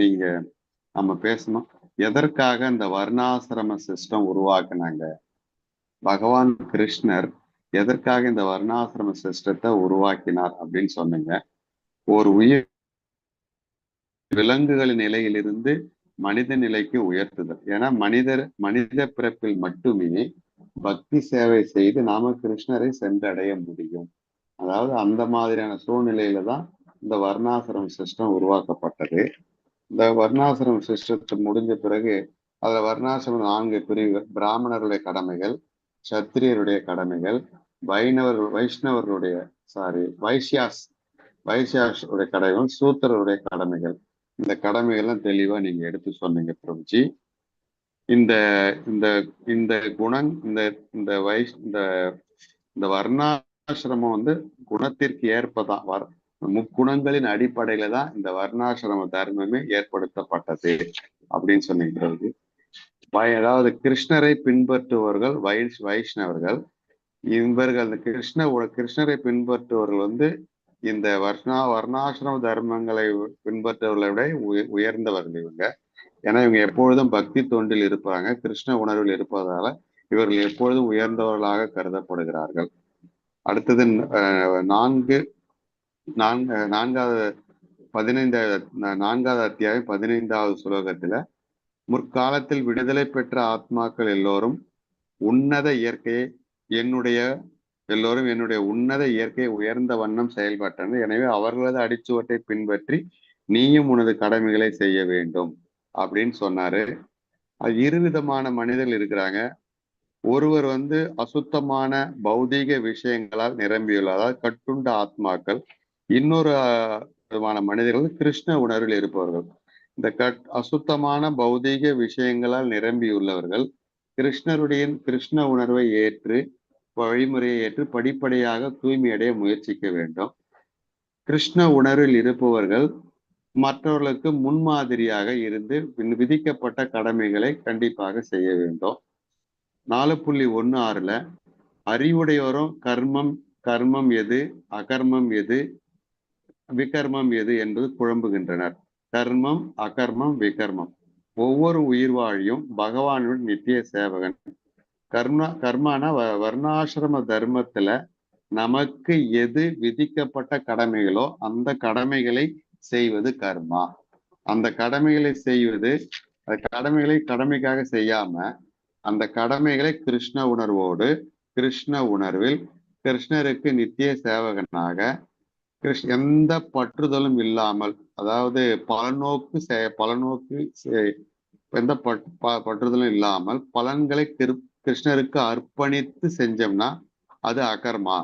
நீங்க நம்ம பேசணும். எதற்காக இந்த வர்ணாசிரம சிஸ்டம் உருவாக்குனாங்க? பகவான் கிருஷ்ணர் எதற்காக இந்த வர்ணாசிரம சிஸ்டத்தை உருவாக்கினார் அப்படின்னு சொன்னீங்க. ஒரு உயிர் விலங்குகளின் நிலையிலிருந்து மனித நிலைக்கு உயர்த்துதல். ஏன்னா மனித பிறப்பில் மட்டுமே பக்தி சேவை செய்து நாம கிருஷ்ணரை சென்றடைய முடியும். அதாவது அந்த மாதிரியான சூழ்நிலையில தான் இந்த வர்ணாசிரம சிஸ்டம் உருவாக்கப்பட்டது. இந்த வர்ணாசிரம சிஸ்டத்தை முடிஞ்ச பிறகு அதுல வர்ணாசிரம 4 பிரிவுகள்: பிராமணருடைய கடமைகள், சத்திரியருடைய கடமைகள், வைஷ்ணவர்களுடைய வைசியாஸ் உடைய கடமைகள், சூத்திரருடைய கடமைகள். இந்த கடமைகள்லாம் தெளிவா நீங்க எடுத்து சொன்னீங்க பிரபுஜி. இந்த இந்த இந்த குணம் இந்த இந்த வைஷ் இந்த இந்த வர்ணாசிரமம் குணத்திற்கு ஏற்பதான் முக்குணங்களின் அடிப்படையில தான் இந்த வர்ணாசிரம தர்மமே ஏற்படுத்தப்பட்டது அப்படின்னு சொன்னீங்க. அதாவது கிருஷ்ணரை பின்பற்றுபவர்கள் வைஷ்ணவர்கள். இவர்கள் கிருஷ்ணரை பின்பற்றுபவர்கள் இந்த வர்ணாசிரம தர்மங்களை பின்பற்றுவர்களை விட உயர்ந்தவர்கள் இவங்க. ஏன்னா இவங்க எப்பொழுதும் பக்தி தொண்டில் இருப்பாங்க, கிருஷ்ண உணர்வில் இருப்பதால இவர்கள் எப்பொழுதும் உயர்ந்தவர்களாக கருதப்படுகிறார்கள். அடுத்தது நான்காவது அத்தியாயம் 15வது ஸ்லோகத்துல, முற்காலத்தில் விடுதலை பெற்ற ஆத்மாக்கள் எல்லோரும் என்னுடைய உன்னத இயற்கையை உயர்ந்த வண்ணம் செயல்பட்டனர். எனவே அவர்களது அடிச்சுவட்டை பின்பற்றி நீயும் உனது கடமைகளை செய்ய வேண்டும் அப்படின்னு சொன்னாரு. அது இருவிதமான மனிதர்கள் இருக்கிறாங்க. ஒருவர் அசுத்தமான பௌதீக விஷயங்களால் நிரம்பியுள்ள, அதாவது கட்டுண்ட ஆத்மாக்கள். இன்னொரு விதமான மனிதர்கள் கிருஷ்ண உணர்வில் இருப்பவர்கள். இந்த அசுத்தமான பௌதீக விஷயங்களால் நிரம்பியுள்ளவர்கள் கிருஷ்ண உணர்வை ஏற்று, வழிமுறையை ஏற்று படிப்படியாக தூய்மையடைய முயற்சிக்க வேண்டும். கிருஷ்ண உணர்வில் இருப்பவர்கள் மற்றவர்களுக்கு முன்மாதிரியாக இருந்து விதிக்கப்பட்ட கடமைகளை கண்டிப்பாக செய்ய வேண்டும். 4.16ல அறிவுடையோரும் கர்மம் எது, அகர்மம் எது, விகர்மம் எது என்பது குழம்புகின்றனர். கர்மம், அகர்மம், விகர்மம். ஒவ்வொரு உயிர்வாழியும் பகவானுடன் நித்திய சேவகன். கர்மான வர்ணாசிரம தர்மத்துல நமக்கு எது விதிக்கப்பட்ட கடமைகளோ அந்த கடமைகளை செய்வது கர்மா. அந்த கடமைகளை செய்வது, கடமைக்காக செய்யாம அந்த கடமைகளை கிருஷ்ண உணர்வில் கிருஷ்ணருக்கு நித்திய சேவகனாக எந்த பற்றுதலும் இல்லாமல், அதாவது பலநோக்கு எந்த பற்றுதலும் இல்லாமல் பலன்களை கிருஷ்ணருக்கு அர்ப்பணித்து செஞ்சோம்னா அது அகர்மா.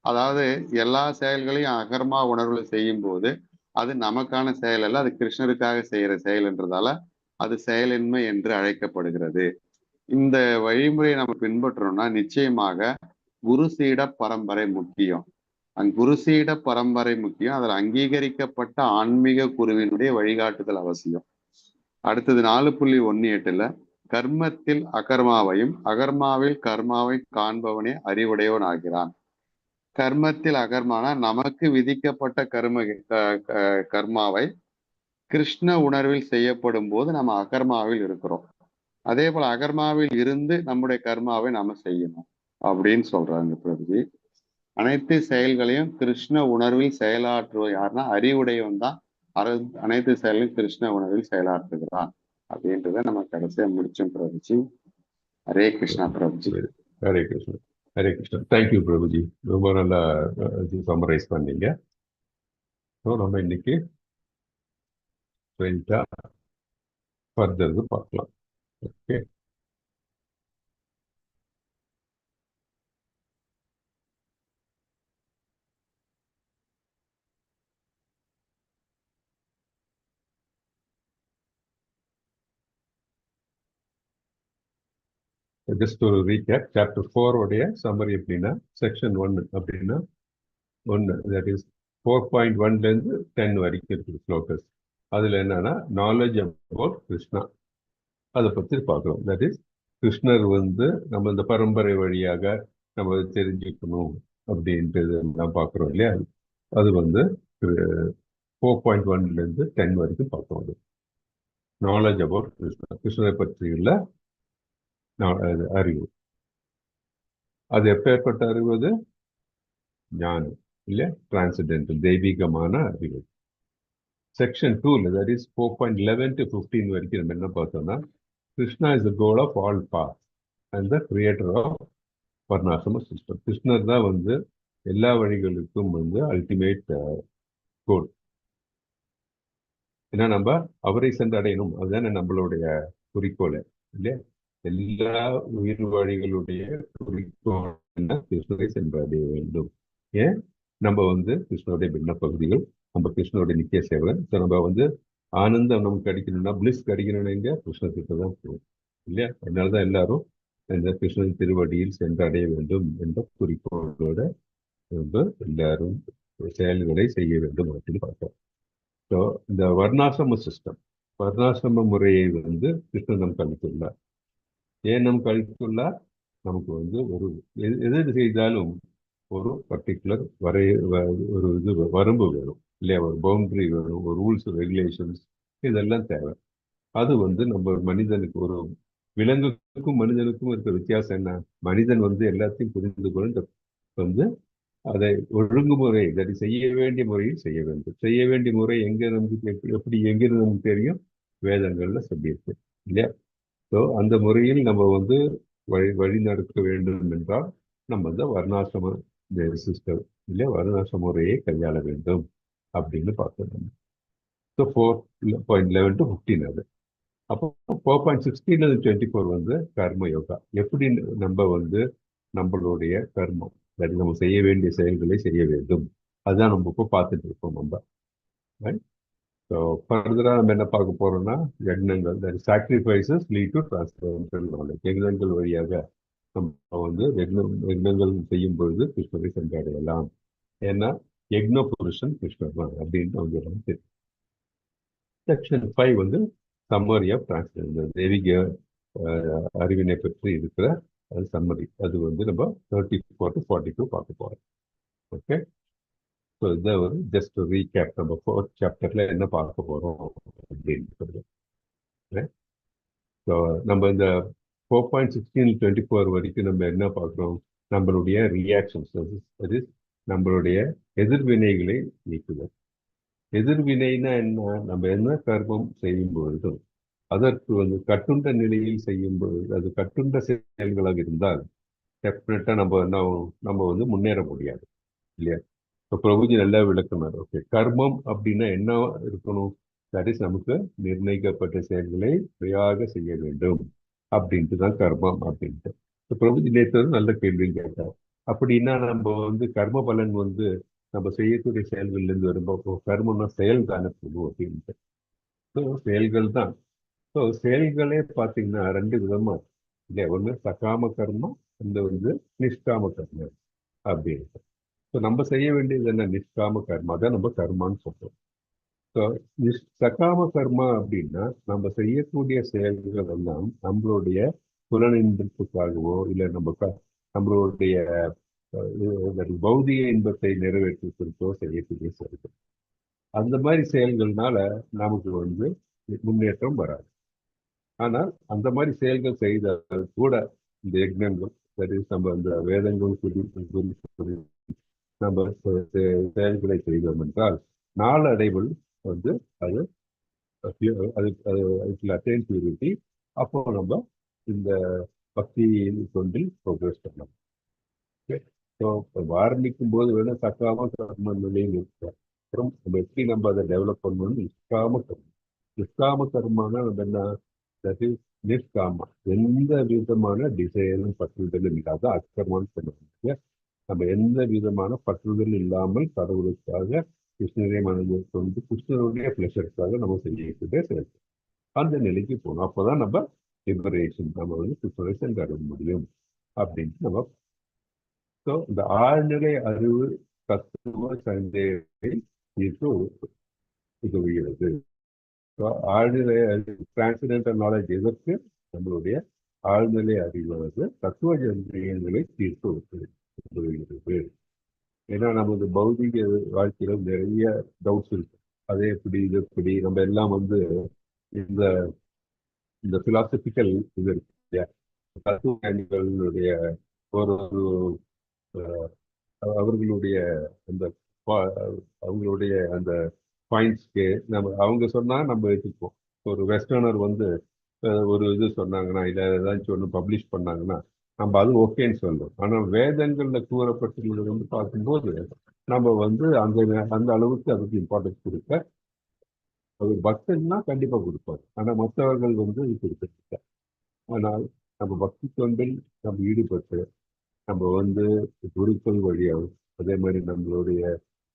அதாவது எல்லா செயல்களையும் அகர்மா உணர்வுல செய்யும் போது அது நமக்கான செயல் அல்ல, அது கிருஷ்ணருக்காக செய்யற செயல்ன்றதால அது செயலின்மை என்று அழைக்கப்படுகிறது. இந்த வழிமுறையை நம்ம பின்பற்றோம்னா நிச்சயமாக குருசீட பரம்பரை முக்கியம். குருசீட பரம்பரை முக்கியம். அதில் அங்கீகரிக்கப்பட்ட ஆன்மீக குருவினுடைய வழிகாட்டுதல் அவசியம். அடுத்தது 4.18ல கர்மத்தில் அகர்மாவையும் அகர்மாவில் கர்மாவை காண்பவனே அறிவுடையவன் ஆகிறான். கர்மத்தில் அகர்மானா நமக்கு விதிக்கப்பட்ட கர்மாவை கிருஷ்ண உணர்வில் செய்யப்படும் போது நம்ம அகர்மாவில் இருக்கிறோம். அதே போல அகர்மாவில் இருந்து நம்முடைய கர்மாவை நாம செய்யணும் அப்படின்னு சொல்றாங்க பிரபுஜி. அனைத்து செயல்களையும் கிருஷ்ண உணர்வில் செயலாற்றுவது யாருன்னா அறிவுடையவன் தான் அனைத்து செயலையும் கிருஷ்ண உணர்வில் செயலாற்றுகிறான் அப்படின்றத நம்ம கடைசியா முடிச்சோம் பிரபுஜி. ஹரே கிருஷ்ணா பிரபுஜி. ஹரே கிருஷ்ணா. ஹரே கிருஷ்ணா. தேங்க்யூ பிரபுஜி, ரொம்ப நல்லா சம்மரைஸ் பண்ணீங்க. நம்ம இன்னைக்கு ஃபர்தர் பார்க்கலாம். ஓகே, ஜஸ்ட் ஒரு ரீகேப். சாப்டர் 4 உடைய சம்மரி எப்படின்னா, செக்ஷன் 1 அப்படின்னா 1, தட் இஸ் 4.1லேருந்து 10 வரைக்கும் இருக்குது ஸ்லோகஸ். அதில் என்னன்னா நாலேஜ் அபவுட் கிருஷ்ணா அதை பற்றி பார்க்குறோம். தட் இஸ் கிருஷ்ணர் நம்ம இந்த பரம்பரை வழியாக நம்ம தெரிஞ்சுக்கணும் அப்படின்றது எல்லாம் பார்க்குறோம் இல்லையா. அது 4.1லேருந்து 10 வரைக்கும் பார்க்குறோம். நாலேஜ் அபவுட் கிருஷ்ணா, கிருஷ்ணரை பற்றியுள்ள அறிவு. அது எப்பேற்பட்ட அறிவு? அது ஞானம் இல்ல, டிரான்சென்டென்டல் தெய்வீகமான அறிவு. செக்ஷன் 2 தட் இஸ் 4.11 to 15 வரைக்கும் நம்ம என்ன பார்த்தோம்னா, Krishna is the goal of all path and the creator of varnashrama system. கிருஷ்ணர் தான் வந்து எல்லா வழிகளுக்கும் வந்து அல்டிமேட் கோல். ஏன்னா நம்ம அவரை சென்றடையணும், அதுதானே நம்மளுடைய குறிக்கோள் இல்லையா? எல்லா உயிர் வழிகளுடைய குறிக்கோள் என்ன? கிருஷ்ணரை சென்றடைய வேண்டும். ஏன்? நம்ம வந்து கிருஷ்ணருடைய பின்ன பகுதிகள், நம்ம கிருஷ்ணருடைய நித்திய சேவகன். ஸோ நம்ம வந்து ஆனந்தம் நமக்கு கிடைக்கணும்னா, பிளிஸ் கிடைக்கணும்னா எங்க? கிருஷ்ணர்கிட்ட தான் போகும் இல்லையா? அதனாலதான் எல்லாரும் இந்த கிருஷ்ணன் திருவடியில் சென்றடைய வேண்டும் என்ற குறிக்கோளோட வந்து எல்லாரும் செயல்களை செய்ய வேண்டும் அப்படின்னு பார்த்தோம். ஸோ இந்த வர்ணாசிரம சிஸ்டம், வர்ணாசிரம முறையை வந்து கிருஷ்ணன் நமக்கு அளித்துள்ளார். ஏன் நமக்கு அளித்துள்ளார்? நமக்கு வந்து ஒரு எது செய்தாலும் ஒரு பர்டிகுலர் ஒரு இது வரம்பு வேணும் இல்லையா? ஒரு பவுண்டரி வேணும், ஒரு ரூல்ஸ் ரெகுலேஷன்ஸ் இதெல்லாம் தேவை. அது வந்து நம்ம மனிதனுக்கு, ஒரு விலங்குக்கும் மனிதனுக்கும் இருக்க வித்தியாசம் என்ன? மனிதன் வந்து எல்லாத்தையும் புரிந்து கொண்டு வந்து அதை ஒழுங்குமுறை, அதை செய்ய வேண்டிய முறையில் செய்ய வேண்டும். செய்ய வேண்டிய முறை எங்க நமக்கு எப்படி எங்கிருந்து நமக்கு தெரியும்? வேதங்கள்ல சொல்லியிருக்கு இல்லையா? ஸோ அந்த முறையில் நம்ம வந்து வழி நடக்க வேண்டும் என்றால் நம்ம வந்து வர்ணாசிரம சிஸ்டம் இல்லையா, வர்ணாசிரம முறையை கையாள வேண்டும் அப்படின்னு பார்த்தோம். ஸோ 4.11 to 15 அது. அப்போ 4.16 24 வந்து கர்ம யோகா. எப்படி நம்ம வந்து நம்மளுடைய கர்மம், அதாவது நம்ம செய்ய வேண்டிய செயல்களை செய்ய வேண்டும், அதுதான் நம்ம இப்போ பார்த்துட்டு இருக்கோம் நம்ம. ஸோ ஃபர்தரா நம்ம என்ன பார்க்க போறோம்னா, யக்னங்கள், சாக்ரிஃபைசஸ் லீட் டு டிரான்ஸ்பரன்ஷியல் நாலேஜ். யக்னங்கள் வழியாக நம்ம வந்து யக்னங்கள் செய்யும் பொழுது கிருஷ்ணரை சென்றடையலாம். ஏன்னா யக்ன புருஷன் கிருஷ்ணர் தான் அப்படின்னு வந்து தெரியும். செக்ஷன் 5 வந்து சம்மரி ஆஃப் டிரான்ஸ்பரன்ஷியல், தெய்வீக அறிவினை பற்றி இருக்கிற சம்மரி. அது வந்து நம்ம 34 to 42 பார்க்க போறோம். ஓகே, ஸோ இதை ஒரு ஜஸ்ட் ரீகேப். நம்ம 4th சாப்டர்ல என்ன பார்க்க போறோம் அப்படின்னு. ஸோ நம்ம இந்த 4.16 24 வரைக்கும் நம்ம என்ன பார்க்குறோம்? நம்மளுடைய ரியாக்ஷன்ஸ், அது நம்மளுடைய எதிர்வினைகளை நீக்குதல். எதிர்வினைனா என்ன? நம்ம என்ன கர்மம் செய்யும் பொழுதும் அதற்கு வந்து கட்டுண்ட நிலையில் செய்யும் பொழுது, அது கட்டுண்ட செயல்களாக இருந்தால் டெஃபினட்டா நம்ம வந்து முன்னேற முடியாது இல்லையா? இப்போ பிரபுஜி நல்லா விளக்குனார். ஓகே, கர்மம் அப்படின்னா என்ன இருக்கணும்? தட் இஸ் நமக்கு நிர்ணயிக்கப்பட்ட செயல்களை முறையாக செய்ய வேண்டும் அப்படின்ட்டு தான் கர்மம் அப்படின்ட்டு. இப்போ பிரபுஜி நேற்று நல்ல கேள்வியும் கேட்டார். அப்படின்னா நம்ம வந்து கர்ம பலன் வந்து நம்ம செய்யக்கூடிய செயல்கள்ல இருந்து வரும்போது கர்மம்னா செயல் தானே பிரபு அப்படின்ட்டு. ஸோ செயல்கள் தான். ஸோ செயல்களே பார்த்தீங்கன்னா 2 விதமா இல்லையா? ஒன்று சகாம கர்மம், இந்த வந்து நிஷ்காம கர்மம் அப்படின்னு. ஸோ நம்ம செய்ய வேண்டியது என்ன? நிஷ்காம கர்மா தான் நம்ம கர்மான்னு சொல்றோம். ஸோ சகாம கர்மா அப்படின்னா நம்ம செய்யக்கூடிய செயல்கள் எல்லாம் நம்மளுடைய புலனின்பத்துக்காகவோ இல்லை நம்மளுடைய பௌதிக இன்பத்தை நிறைவேற்றுவதற்கோ செய்யக்கூடிய செயல்கள். அந்த மாதிரி செயல்கள்னால நமக்கு வந்து முன்னேற்றம் வராது. ஆனால் அந்த மாதிரி செயல்கள் செய்தால் கூட இந்த யக்னங்கள், நம்ம இந்த வேதங்கள் நம்ம செயல்களை செய்தோம் என்றால் நாளடைவில் வந்து அது அட்டைன் பியூரிட்டி. அப்போ நம்ம இந்த பக்தி தொண்டில் ப்ரோக்ரஸ் பண்ணலாம். ஸோ ஆரம்பிக்கும் போது வேணா சக்காம கர்ம நிலையில் இருக்கிறோம். அப்புறம் நம்ம எப்படி நம்ம அதை டெவலப் பண்ணணும்னு நிஷ்காம கர்மம். நிஷ்காம கர்மானா நம்ம என்ன? தட் இஸ் நிஷ்காமா, எந்த விதமான டிசைரும் பற்றுதலும் இல்லாத அக்கர்மான்னு சொல்லுவாங்க. நம்ம எந்த விதமான பற்றுதல் இல்லாமல் கடவுளுக்காக கிருஷ்ணரை மனதில் கொண்டு கிருஷ்ணருடைய பிளஷருக்காக நம்ம செய்யக்கூடிய செயல். அந்த நிலைக்கு போகணும். அப்போதான் நம்ம லிபரேஷன், நம்ம வந்து கிருஷ்ணரை சென்றடைய முடியும் அப்படின்ட்டு நம்ம. ஸோ இந்த ஆழ்நிலை அறிவு தத்துவ சந்தேகத்தை தீர்த்து உதவுகிறது. ஆழ்நிலை அறிவு, டிரான்சென்டென்டல் நாலேஜ் எதற்கு? நம்மளுடைய ஆழ்நிலை அறிவானது தத்துவ சந்தேகங்களை தீர்த்து உதவுகிறது. ஏன்னா நமது பௌதிக வாழ்க்கையில நிறைய டவுட்ஸ் இருக்கு. அது எப்படி, இது எப்படி, நம்ம எல்லாம் வந்து இந்த இந்த பிலாசபிக்கல் இது இருக்கு இல்லையா, தத்துவஞானிகளுடைய ஒரு அஹ், அவர்களுடைய அந்த பா- அவங்களுடைய அந்த பாயிண்ட்ஸ்க்கு நம்ம அவங்க சொன்னா நம்ம எடுத்துப்போம். ஒரு வெஸ்டர்னர் வந்து ஒரு இது சொன்னாங்கன்னா இல்லை ஏதாச்சும் ஒன்று பப்ளிஷ் பண்ணாங்கன்னா நம்ம அது ஓகேன்னு சொல்லுவோம். ஆனால் வேதங்கள்ல கூறப்பட்டுள்ளது வந்து பார்க்கும்போது நம்ம வந்து அந்த அந்த அளவுக்கு அதுக்கு இம்பார்ட்டன்ஸ் கொடுக்க, அது பக்தன்னா கண்டிப்பா கொடுப்பாரு. ஆனா மற்றவர்கள் வந்து கொடுத்துருக்க. ஆனால் நம்ம பக்தி தொண்டில் நம்ம ஈடுபட்டு நம்ம வந்து குருக்கள் வழியாகவும் அதே மாதிரி நம்மளுடைய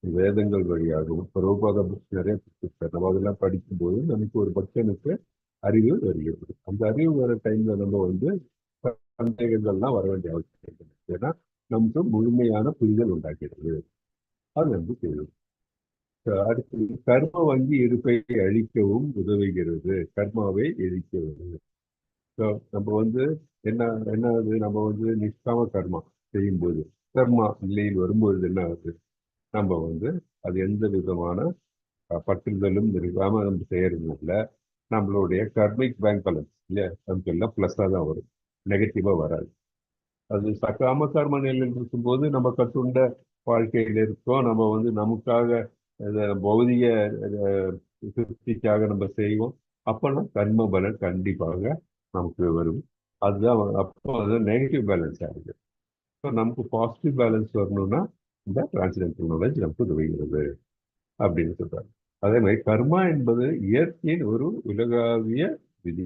வேதங்கள் வழியாகவும் பிரபுபாத புக்ஸ் நிறைய கொடுத்துருக்காரு. நம்ம அதெல்லாம் படிக்கும்போது நமக்கு ஒரு பக்தனுக்கு அறிவு வருகிறது. அந்த அறிவு வர டைம்ல நம்ம வந்து சந்தேகங்கள்லாம் வர வேண்டிய அவசியம் இல்லை. ஏன்னா நமக்கு முழுமையான புரிதல் உண்டாக்கிறது. அது வந்து தெரியும். அடுத்து கர்ம வங்கி இருப்பை அழிக்கவும் உதவுகிறது. கர்மாவை எரிக்கிறது. So, நம்ம வந்து என்ன என்ன ஆகுது, நம்ம வந்து நிஷ்காம கர்மா செய்யும்போது கர்மா நிலையில் வரும்பொழுது என்ன ஆகுது, நம்ம வந்து அது எந்த விதமான பற்றுதலும் இருக்காம நம்ம செய்யறதுனால நம்மளுடைய கர்மிக் பேங்க் பேலன்ஸ் இல்லையா, நமக்கு எல்லாம் பிளஸ்ஸாக தான் வரும், நெகட்டிவா வராது. அது சக்காம கர்ம நிலையில் இருக்கும்போது நம்ம கட்டுண்ட வாழ்க்கையில் இருக்கோம். நம்ம வந்து நமக்காக பௌதிக திருப்திக்காக நம்ம செய்வோம். அப்பெல்லாம் கர்ம பலன் கண்டிப்பாக நமக்கு வரும். அதுதான் அப்போ அது நெகட்டிவ் பேலன்ஸ் ஆகுது. ஸோ நமக்கு பாசிட்டிவ் பேலன்ஸ் வரணும்னா இந்த டிரான்ஸ்டென்டல் நாலேஜ் நமக்கு உதவுகிறது அப்படின்னு சொல்றாங்க. அதே மாதிரி கர்மா என்பது இயற்கையின் ஒரு உலகாவிய விதி.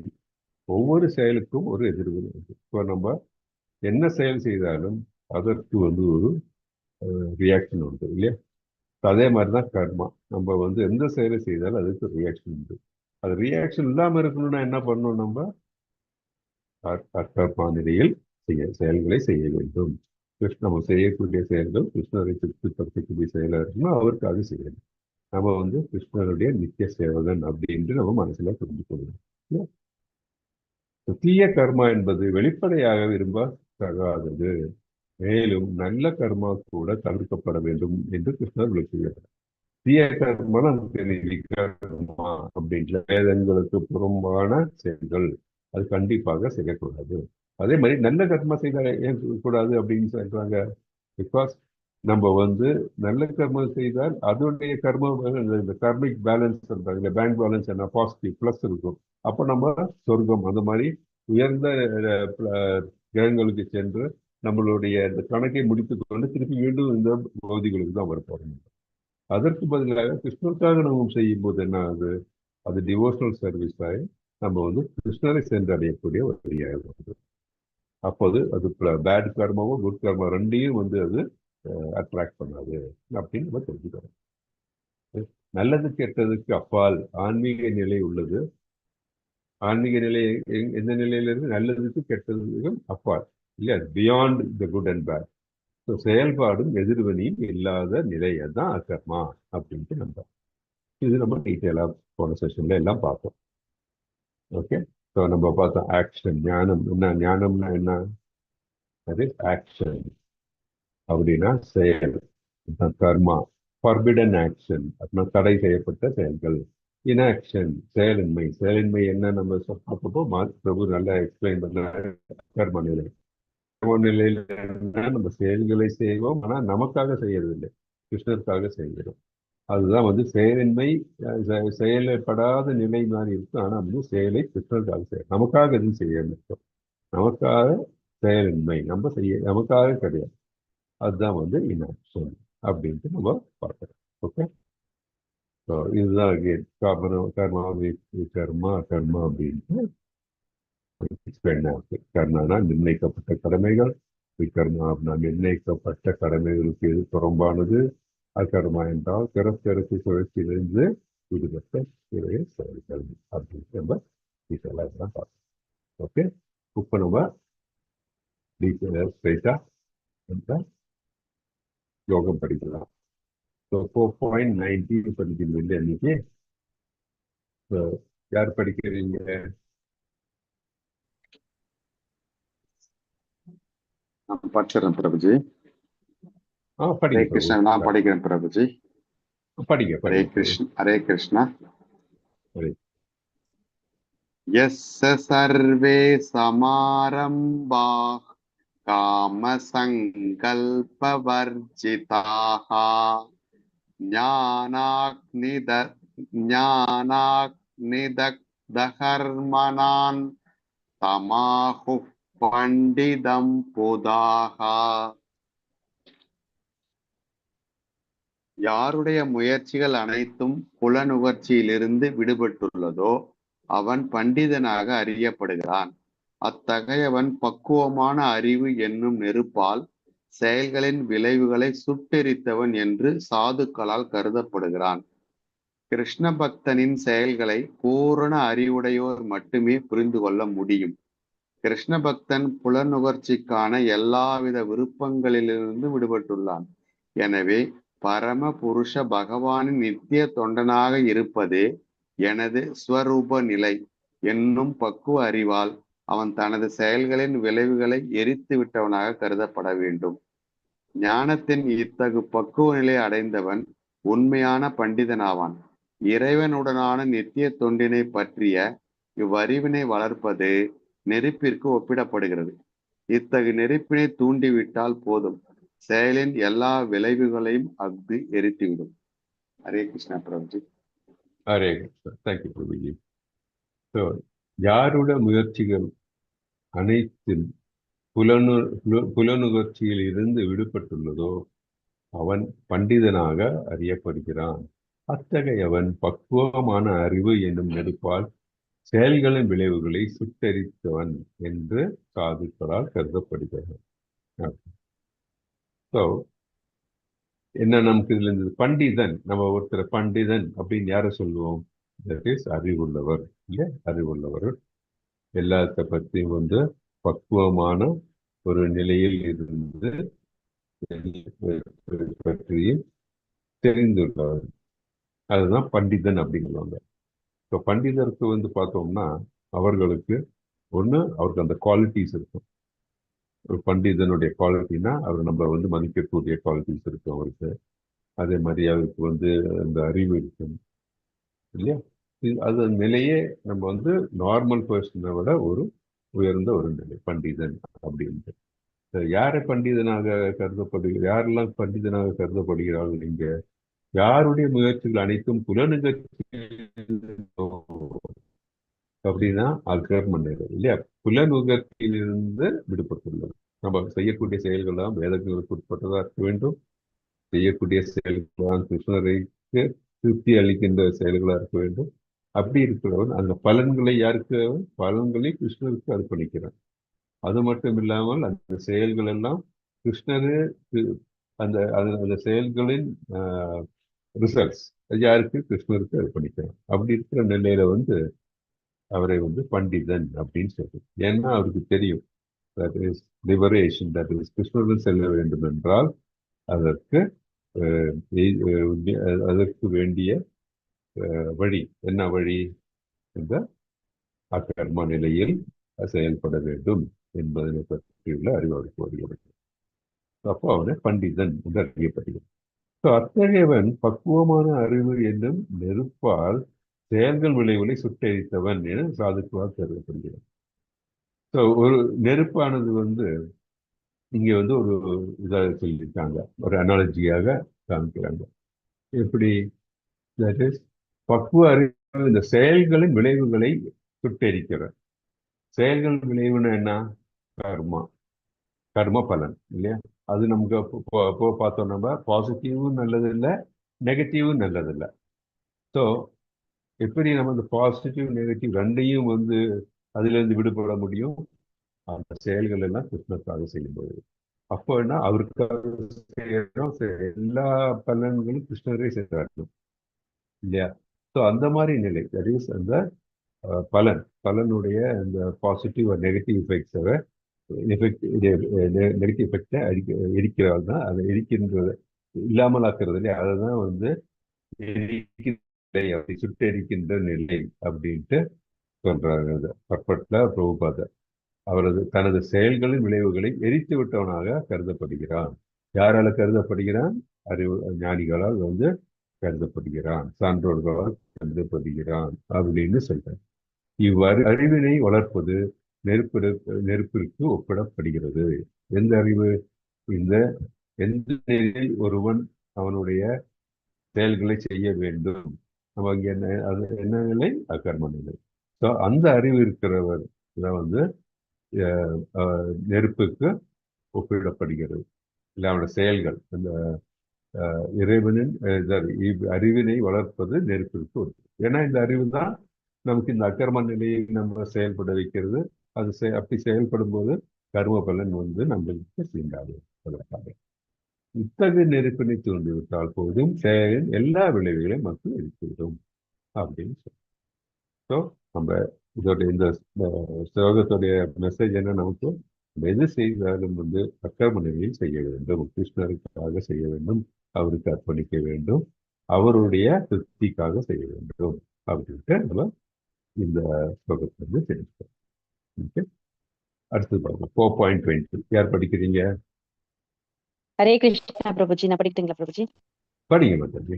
ஒவ்வொரு செயலுக்கும் ஒரு எதிர்வினை உண்டு. இப்போ நம்ம என்ன செயல் செய்தாலும் அதற்கு வந்து ஒரு ரியாக்ஷன் உண்டு இல்லையா. அதே மாதிரி தான் கர்மா. நம்ம வந்து எந்த செயலை செய்தாலும் அதுக்கு ரியாக்ஷன் உண்டு. அது ரியாக்ஷன் இல்லாமல் இருக்கணும்னா என்ன பண்ணணும், நம்ம கர்மா நிலையில் செயல்களை செய்ய வேண்டும். நம்ம செய்யக்கூடிய செயல்கள் கிருஷ்ணரை திருப்திப்படுத்தக்கூடிய செயலாக இருக்கணும், அவருக்காக செய்யணும். நம்ம வந்து கிருஷ்ணருடைய நித்திய சேவகன் அப்படின்ட்டு நம்ம மனசுல புரிந்து கொள்ளணும். தீய கர்மா என்பது வெளிப்படையாக விரும்பத்தகாதது. மேலும் நல்ல கர்மா கூட தவிர்க்கப்பட வேண்டும் என்று கிருஷ்ணர் விளக்குகிறார். தீய கர்மா கர்மா அப்படின்ற வேதங்களுக்கு புறம்பான செயல்கள், அது கண்டிப்பாக செய்யக்கூடாது. அதே மாதிரி நல்ல கர்மா செய்தால் ஏன் கூடாது அப்படின்னு சொல்றாங்க. பிகாஸ் நம்ம வந்து நல்ல கர்மம் செய்தால் அதனுடைய கர்ம இந்த கர்மிக் பேலன்ஸ் சொல்றாங்க, இந்த பேங்க் பேலன்ஸ் என்ன பாசிட்டிவ் பிளஸ் இருக்கும். அப்போ நம்ம சொர்க்கம் அந்த மாதிரி உயர்ந்த கிரகங்களுக்கு சென்று நம்மளுடைய இந்த கணக்கை முடித்துக் கொண்டு திருப்பி மீண்டும் இந்த பகுதிகளுக்கு தான் வரப்போறோம். அதற்கு பதிலாக கிருஷ்ணருக்காக நம்ம செய்யும் போது என்ன ஆகுது, அது டிவோஷனல் சர்வீஸ் ஆகி நம்ம வந்து கிருஷ்ணரை சென்றடையக்கூடிய ஒரு வழியாக வருது. அப்போது அது பேட் கர்மாவோ குட் கர்மா ரெண்டையும் வந்து அது அட்ராக்ட் பண்ணாது அப்படின்னு நம்ம தெரிஞ்சுக்கிறோம். நல்லது கெட்டதுக்கு அப்பால் ஆன்மீக நிலை உள்ளது. ஆன்மீக நிலை எந்த நிலையில இருக்கு, நல்லதுக்கு கெட்டதுக்கும் அப்பால் இல்லையா, beyond the good and bad. So செயல்பாடும் எதிர்வினையும் இல்லாத நிலையை தான் அகர்மா அப்படின்ட்டு நம்ம இது நம்ம டீட்டெயிலாக போன செஷன்ல எல்லாம் பார்த்தோம். ஓகே. ஸோ நம்ம பார்த்தோம் ஆக்ஷன். ஞானம் என்ன, ஞானம்னா என்ன, அது ஆக்ஷன் அப்படின்னா செயல். கர்மா ஃபர்பிடன் ஆக்ஷன் அப்படின்னா தடை செய்யப்பட்ட செயல்கள். இன்ஆக்ஷன் செயலின்மை. செயலின்மை என்ன நம்ம அப்பப்போ பிரபு நல்லா எக்ஸ்பிளைன் பண்ண கர்ம நிலை. கர்ம நிலையில நம்ம செயல்களை செய்வோம், ஆனா நமக்காக செய்யறதில்லை, கிருஷ்ணருக்காக செய்கிறோம். அதுதான் வந்து செயலின்மை. செயல்படாத நிலை மாதிரி இருக்கும். ஆனா வந்து செயலை கிருஷ்ணருக்காக செய்யணும், நமக்காக எதுவும் செய்ய இருக்கும். நமக்காக செயலின்மை, நம்ம செய்ய நமக்காக கிடையாது. அதுதான் வந்து இன்ஆக்ஷன் அப்படின்ட்டு நம்ம பார்க்கிறோம். ஓகே. இதுதான் கர்மா கர்மா கர்மா அப்படின்ட்டு கர்மானா நிர்ணயிக்கப்பட்ட கடமைகள். விகர்மா அப்படின்னா நிர்ணயிக்கப்பட்ட கடமைகளுக்கு எது புறம்பானது. அகர்மா என்றால் பிறப்பிறப்பு சுழற்சியிலிருந்து விடுபட்ட பிறகு செயல்கள் அப்படின்ட்டு நம்ம டீட்டெயிலாக இதெல்லாம் பார்க்கணும். ஓகே. இப்போ நம்ம டீட்டெயிலாக ஸ்ட்ரைட்டா நம்ம யோகம் படிக்கலாம். ஸோ 4.19 படிக்கணும் இல்லை அன்னைக்கு. யார் படிக்கிறீங்க? நான் படிச்சிடறேன் பிரபுஜி. ஹரே படிங்க கிருஷ்ணா. பிரபு. நான் படிக்கிறேன் பிரபுஜி. படிங்க ஹரே படிங்க பிரபு. கிருஷ்ணா. ஹரே கிருஷ்ணா. சரி. यस्य सर्वे समारम्भाः कामसङ्कल्पवर्जिताः ज्ञानाग्निद ज्ञानाग्निदग्धकर्मणान् तमाहुः பண்டிதம் புதாகா. யாருடைய முயற்சிகள் அனைத்தும் புலனுகர்ச்சியிலிருந்து விடுபட்டுள்ளதோ அவன் பண்டிதனாக அறியப்படுகிறான். அத்தகையவன் பக்குவமான அறிவு என்னும் நெருப்பால் செயல்களின் விளைவுகளை சுட்டெரித்தவன் என்று சாதுக்களால் கருதப்படுகிறான். கிருஷ்ண பக்தனின் செயல்களை பூரண அறிவுடையோர் மட்டுமே புரிந்து கொள்ள முடியும். கிருஷ்ண பக்தன் புலனுகர்ச்சிக்கான எல்லாவித விருப்பங்களிலிருந்து விடுபட்டுள்ளான். எனவே பரம புருஷ பகவானின் நித்திய தொண்டனாக இருப்பதே எனது ஸ்வரூப நிலை என்னும் பக்குவ அறிவால் அவன் தனது செயல்களின் விளைவுகளை எரித்து விட்டவனாக கருதப்பட வேண்டும். ஞானத்தின் இத்தகு பக்குவ நிலை அடைந்தவன் உண்மையான பண்டிதனாவான். இறைவனுடனான நித்திய தொண்டினை பற்றிய இவ்வறிவினை வளர்ப்பது நெருப்பிற்கு ஒப்பிடப்படுகிறது. இத்தகு நெருப்பினை தூண்டிவிட்டால் போதும், செயலின் எல்லா விளைவுகளையும் அஃது எரித்துவிடும். ஹரே கிருஷ்ணா பிரபுஜி. ஹரே கிருஷ்ணா. தேங்க்யூ பிரபுஜி. ஸோ யாரோட முயற்சிகள் அனைத்தும் புலனுகர்ச்சியில் இருந்து விடுபட்டுள்ளதோ அவன் பண்டிதனாக அறியப்படுகிறான். அத்தகையவன் பக்குவமான அறிவு என்னும் நெருப்பால் செயல்களின் விளைவுகளை சுட்டரித்தவன் என்று சாதுக்களால் கருதப்படுகிறது. ஸோ என்ன நமக்கு இதுல இருந்தது? பண்டிதன், நம்ம ஒருத்தர் பண்டிதன் அப்படின்னு யாரை சொல்லுவோம்? தட் இஸ் அறிவுள்ளவர். இல்லையா? அறிவுள்ளவர் எல்லாத்த பற்றியும் பக்குவமான ஒரு நிலையில் இருந்து பற்றியும் தெரிந்துள்ளவர். அதுதான் பண்டிதன் அப்படிங்கிறாங்க. இப்போ பண்டிதருக்கு பார்த்தோம்னா அவர்களுக்கு அவருக்கு அந்த குவாலிட்டிஸ் இருக்கும். ஒரு பண்டிதனுடைய குவாலிட்டினா அவர் நம்ம மதிக்கக்கூடிய குவாலிட்டிஸ் இருக்கும் அவருக்கு. அதே மாதிரி அவருக்கு அந்த அறிவு இருக்கும் இல்லையா? அது நிலையே நம்ம நார்மல் பர்சனை விட ஒரு உயர்ந்த ஒரு நிலை பண்டிதன் அப்படின்ட்டு. யாரை பண்டிதனாக யாரெல்லாம் பண்டிதனாக கருதப்படுகிறார்கள்? இங்க யாருடைய முயற்சிகள் அனைத்தும் புலனுகர்ச்சி அப்படின்னா அகர்ம நிலை இல்லையா? புலனுகர்ச்சியிலிருந்து விடுபட்டுள்ளது. நம்ம செய்யக்கூடிய செயல்கள்லாம் வேதங்களுக்கு உட்பட்டதாக இருக்க வேண்டும். செய்யக்கூடிய செயல்களாம் கிருஷ்ணரைக்கு திருப்தி அளிக்கின்ற செயல்களாக இருக்க வேண்டும். அப்படி இருக்கிறவன் அந்த பலன்களை பலன்களை கிருஷ்ணருக்கு அர்ப்பணிக்கிறான். அது மட்டும் இல்லாமல் அந்த செயல்கள் எல்லாம் கிருஷ்ணருக்கு அந்த செயல்களின் ரிசல்ட்ஸ் யாருக்கு? கிருஷ்ணருக்கு அர்ப்பணிக்கிறான். அப்படி இருக்கிற நிலையில அவரை பண்டிதன் அப்படின்னு சொல்றது. ஏன்னா அவருக்கு தெரியும் that is liberation, that is கிருஷ்ணருடன் செல்ல வேண்டும் என்றால் அதற்கு வேண்டிய வழி என்ன வழி? இந்த அகர்ம நிலையில் செயல்பட வேண்டும் என்பதனை பற்றியுள்ள அறிவாருக்கு வருகிறது. அப்போ அவனை பண்டிதன் என்று அறியப்படுகிறது. அத்தகையவன் பக்குவமான அறிவு என்னும் நெருப்பால் செயல்கள் விளைவுகளை சுட்டரித்தவன் என சாதுக்களால் கருதப்படுகிறது. ஒரு நெருப்பானது இங்க ஒரு இதாக சொல்லியிருக்காங்க, ஒரு அனாலஜியாக காமிக்கிறாங்க. எப்படி? தட் இஸ் பக்குவ அறிவு இந்த செயல்களின் விளைவுகளை சுட்டரிக்கிற. செயல்கள் விளைவுன்னு என்ன? கர்ம பலன் இல்லையா? அது நமக்கு பார்த்தோம், நம்ம பாசிட்டிவும் நல்லது இல்லை, நெகட்டிவும் நல்லது இல்லை. ஸோ எப்படி நம்ம இந்த பாசிட்டிவ் நெகட்டிவ் ரெண்டையும் அதிலிருந்து விடுபட முடியும்? அந்த செயல்கள் எல்லாம் கிருஷ்ணருக்காக செய்யும்போது. அப்போ என்ன? அவருக்காக செய்யறோம், எல்லா பலன்களும் கிருஷ்ணரே செய்யறாரு இல்லையா? ஸோ அந்த மாதிரி நிலை, தட் இஸ் அந்த பலனுடைய அந்த பாசிட்டிவ் நெகட்டிவ் எஃபெக்ட்ஸை நெகட்டிவ் எஃபெக்டை எரிக்கிறாள் தான், அதை எரிக்கின்றது இல்லாமல் ஆக்குறது இல்லையா? அதை தான் அப்படி சுட்டெரிக்கின்ற நிலை அப்படின்ட்டு சொல்றாங்க பற்பட்ல பிரபுபாதர். அவரது தனது செயல்களின் விளைவுகளை எரித்து விட்டவனாக கருதப்படுகிறான். யாரால கருதப்படுகிறான்? அறிவு ஞானிகளால் கருதப்படுகிறான், சான்றோர்களால் கருதப்படுகிறான் அப்படின்னு சொல்றாங்க. அறிவினை வளர்ப்பது நெருப்பிற்கு ஒப்பிடப்படுகிறது. எந்த அறிவு? இந்த எந்த நிலையில் ஒருவன் அவனுடைய செயல்களை செய்ய வேண்டும், நம்ம இங்க என்ன நிலை? அகர்ம நிலை. ஸோ அந்த அறிவு இருக்கிறவர் வந்து நெருப்புக்கு ஒப்பிடப்படுகிறது. இல்லை, அவனுடைய செயல்கள், அந்த இறைவனின் அறிவினை வளர்ப்பது நெருப்பிற்கு. ஏன்னா இந்த அறிவு தான் நமக்கு இந்த அக்கர்ம நிலையை நம்ம செயல்பட வைக்கிறது. அது அப்படி செயல்படும் போது கர்ம பலன் வந்து நம்மளுக்கு தீண்டாது. அதற்காக இத்தகைய நெருப்பினை தூண்டிவிட்டால் போதும் செயலின் எல்லா விளைவுகளையும் மக்கள் எடுத்துவிடும் அப்படின்னு ஸோ நம்ம இதோடைய இந்த ஸ்லோகத்துடைய மெசேஜ் என்ன? நமக்கு எது செய்தாலும் வந்து அக்கர்ம நிலையில் செய்ய வேண்டும், கிருஷ்ணருக்காக செய்ய வேண்டும், அவருக்கு அர்ப்பணிக்க வேண்டும், அவருடைய திருப்திக்காக செய்ய வேண்டும் அப்படின்ட்டு நம்ம இந்த ஸ்லோகத்தை வந்து தெரிஞ்சுக்கணும். ஓகே, அடுத்தது பாருங்க 4.20. யார் படிக்கிறீங்க? ஹரே கிருஷ்ணா பிரபுஜி. நான் படிக்கட்டுங்களா பிரபுஜி? படிங்க மாதாஜி.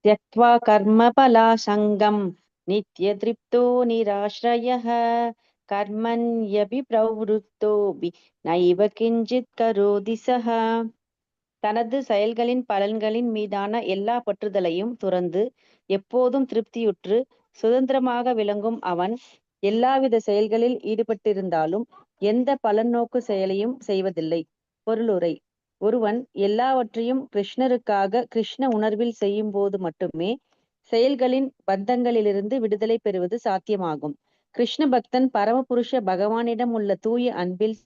त्यक्त्वा कर्मफलासङ्गं नित्यतृप्तो निराश्रयः कर्मण्यभिप्रवृत्तोऽपि नैव किञ्चित् करोति सः. தனது செயல்களின் பலன்களின் மீதான எல்லா பற்றுதலையும் துறந்து எப்போதும் திருப்தியுற்று சுதந்திரமாக விளங்கும் அவன் எல்லாவித செயல்களில் ஈடுபட்டிருந்தாலும் எந்த பலனோக்கு செயலையும் செய்வதில்லை. பொருளுரை: ஒருவன் எல்லாவற்றையும் கிருஷ்ணருக்காக கிருஷ்ண உணர்வில் செய்யும் போது மட்டுமே செயல்களின் பந்தங்களிலிருந்து விடுதலை பெறுவது சாத்தியமாகும். கிருஷ்ண பக்தன் பரமபுருஷ பகவானிடம் உள்ள தூய அன்பில்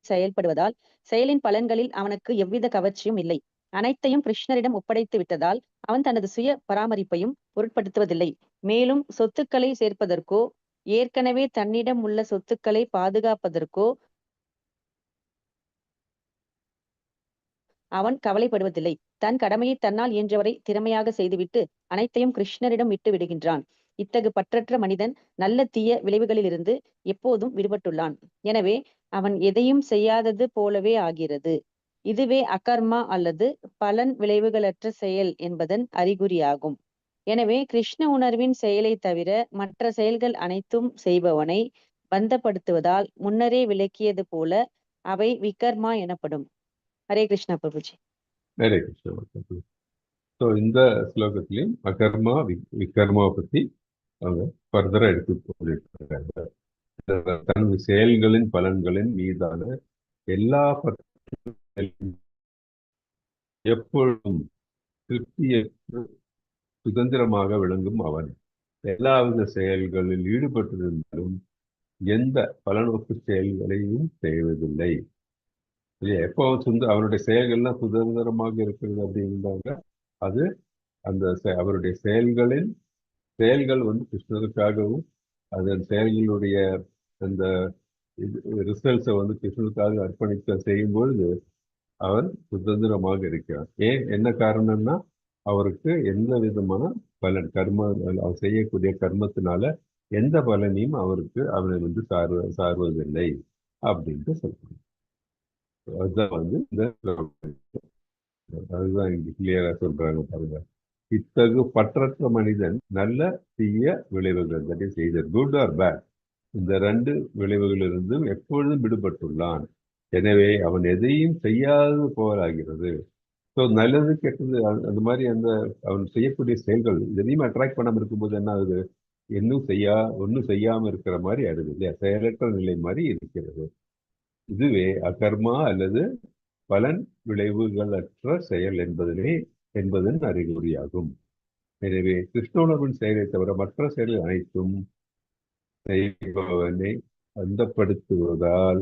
செயல்படுவதால் செயலின் பலன்களில் அவனுக்கு எவ்வித கவர்ச்சியும் இல்லை. அனைத்தையும் கிருஷ்ணரிடம் ஒப்படைத்து விட்டதால் அவன் தனது சுய பராமரிப்பையும் பொருட்படுத்துவதில்லை. மேலும் சொத்துக்களை சேர்ப்பதற்கோ ஏற்கனவே தன்னிடம் உள்ள சொத்துக்களை பாதுகாப்பதற்கோ அவன் கவலைப்படுவதில்லை. தன் கடமையை தன்னால் இயன்றவரை திறமையாக செய்துவிட்டு அனைத்தையும் கிருஷ்ணரிடம் விட்டு விடுகின்றான். இத்தகு பற்றற்ற மனிதன் நல்ல தீய விளைவுகளிலிருந்து எப்போதும் விடுபட்டுள்ளான். எனவே அவன் எதையும் செய்யாதது போலவே ஆகிறது. இதுவே அகர்மா அல்லது பலன் விளைவுகளற்ற செயல் என்பதன் அறிகுறியாகும். எனவே கிருஷ்ண உணர்வின் செயலை தவிர மற்ற செயல்கள் அனைத்தும் செய்பவனை பந்தப்படுத்துவதால் முன்னரே விளக்கியது போல அவை விகர்மா எனப்படும். ஹரே கிருஷ்ணா பிரபுஜி. ஹரே கிருஷ்ணா. ஸோ இந்த ஸ்லோகத்திலையும் அகர்மா விகர்மாவை பற்றி அவங்க ஃபர்தரா எடுத்து போயிருக்காங்க. தனது செயல்களின் பலன்களின் மீதான எல்லா எப்பொழுதும் திருப்தியற்று சுதந்திரமாக விளங்கும் அவன் எல்லாவித செயல்களில் ஈடுபட்டிருந்தாலும் எந்த பலனோக்கு செயல்களையும் செய்வதில்லை. எப்போ அவருடைய செயல்கள்லாம் சுதந்திரமாக இருக்கிறது அப்படின்றாங்க, அது அந்த அவருடைய செயல்கள் வந்து கிருஷ்ணருக்காகவும் அதன் செயல்களுடைய அந்த ரிசல்ட்ஸை வந்து கிருஷ்ணருக்காக அர்ப்பணிக்க செய்யும் பொழுது அவர் சுதந்திரமாக இருக்கிறார். என்ன காரணம்னா அவருக்கு எந்த விதமான பலன் அவர் செய்யக்கூடிய கர்மத்தினால எந்த பலனையும் அவனை வந்து சார்வதில்லை அப்படின்ட்டு சொல்றாங்க. அதுதான் வந்து அதுதான் இங்க கிளியரா சொல்றாங்க பாருங்க. இத்தகு பற்றற்ற மனிதன் நல்ல தீய விளைவுகள், that is either good or bad, இந்த 2 விளைவுகளிலிருந்தும் எப்பொழுதும் விடுபட்டுள்ளான். எனவே அவன் எதையும் செய்யாது போலாகிறது. ஸோ நல்லது கெட்டது அந்த மாதிரி அவன் செய்யக்கூடிய செயல்கள் எதையும் அட்ராக்ட் பண்ணாமல் இருக்கும்போது என்ன ஆகுது? ஒன்றும் செய்யாம இருக்கிற மாதிரி ஆயிடுது இல்லையா? செயலற்ற நிலை மாதிரி இருக்கிறது. இதுவே அகர்மா அல்லது பலன் விளைவுகளற்ற செயல் என்பதன் அறிகுறியாகும். எனவே கிருஷ்ணோணவின் செயலை தவிர மற்ற செயல்கள் அனைத்தும் செய்பவனை பந்தப்படுத்துவதால்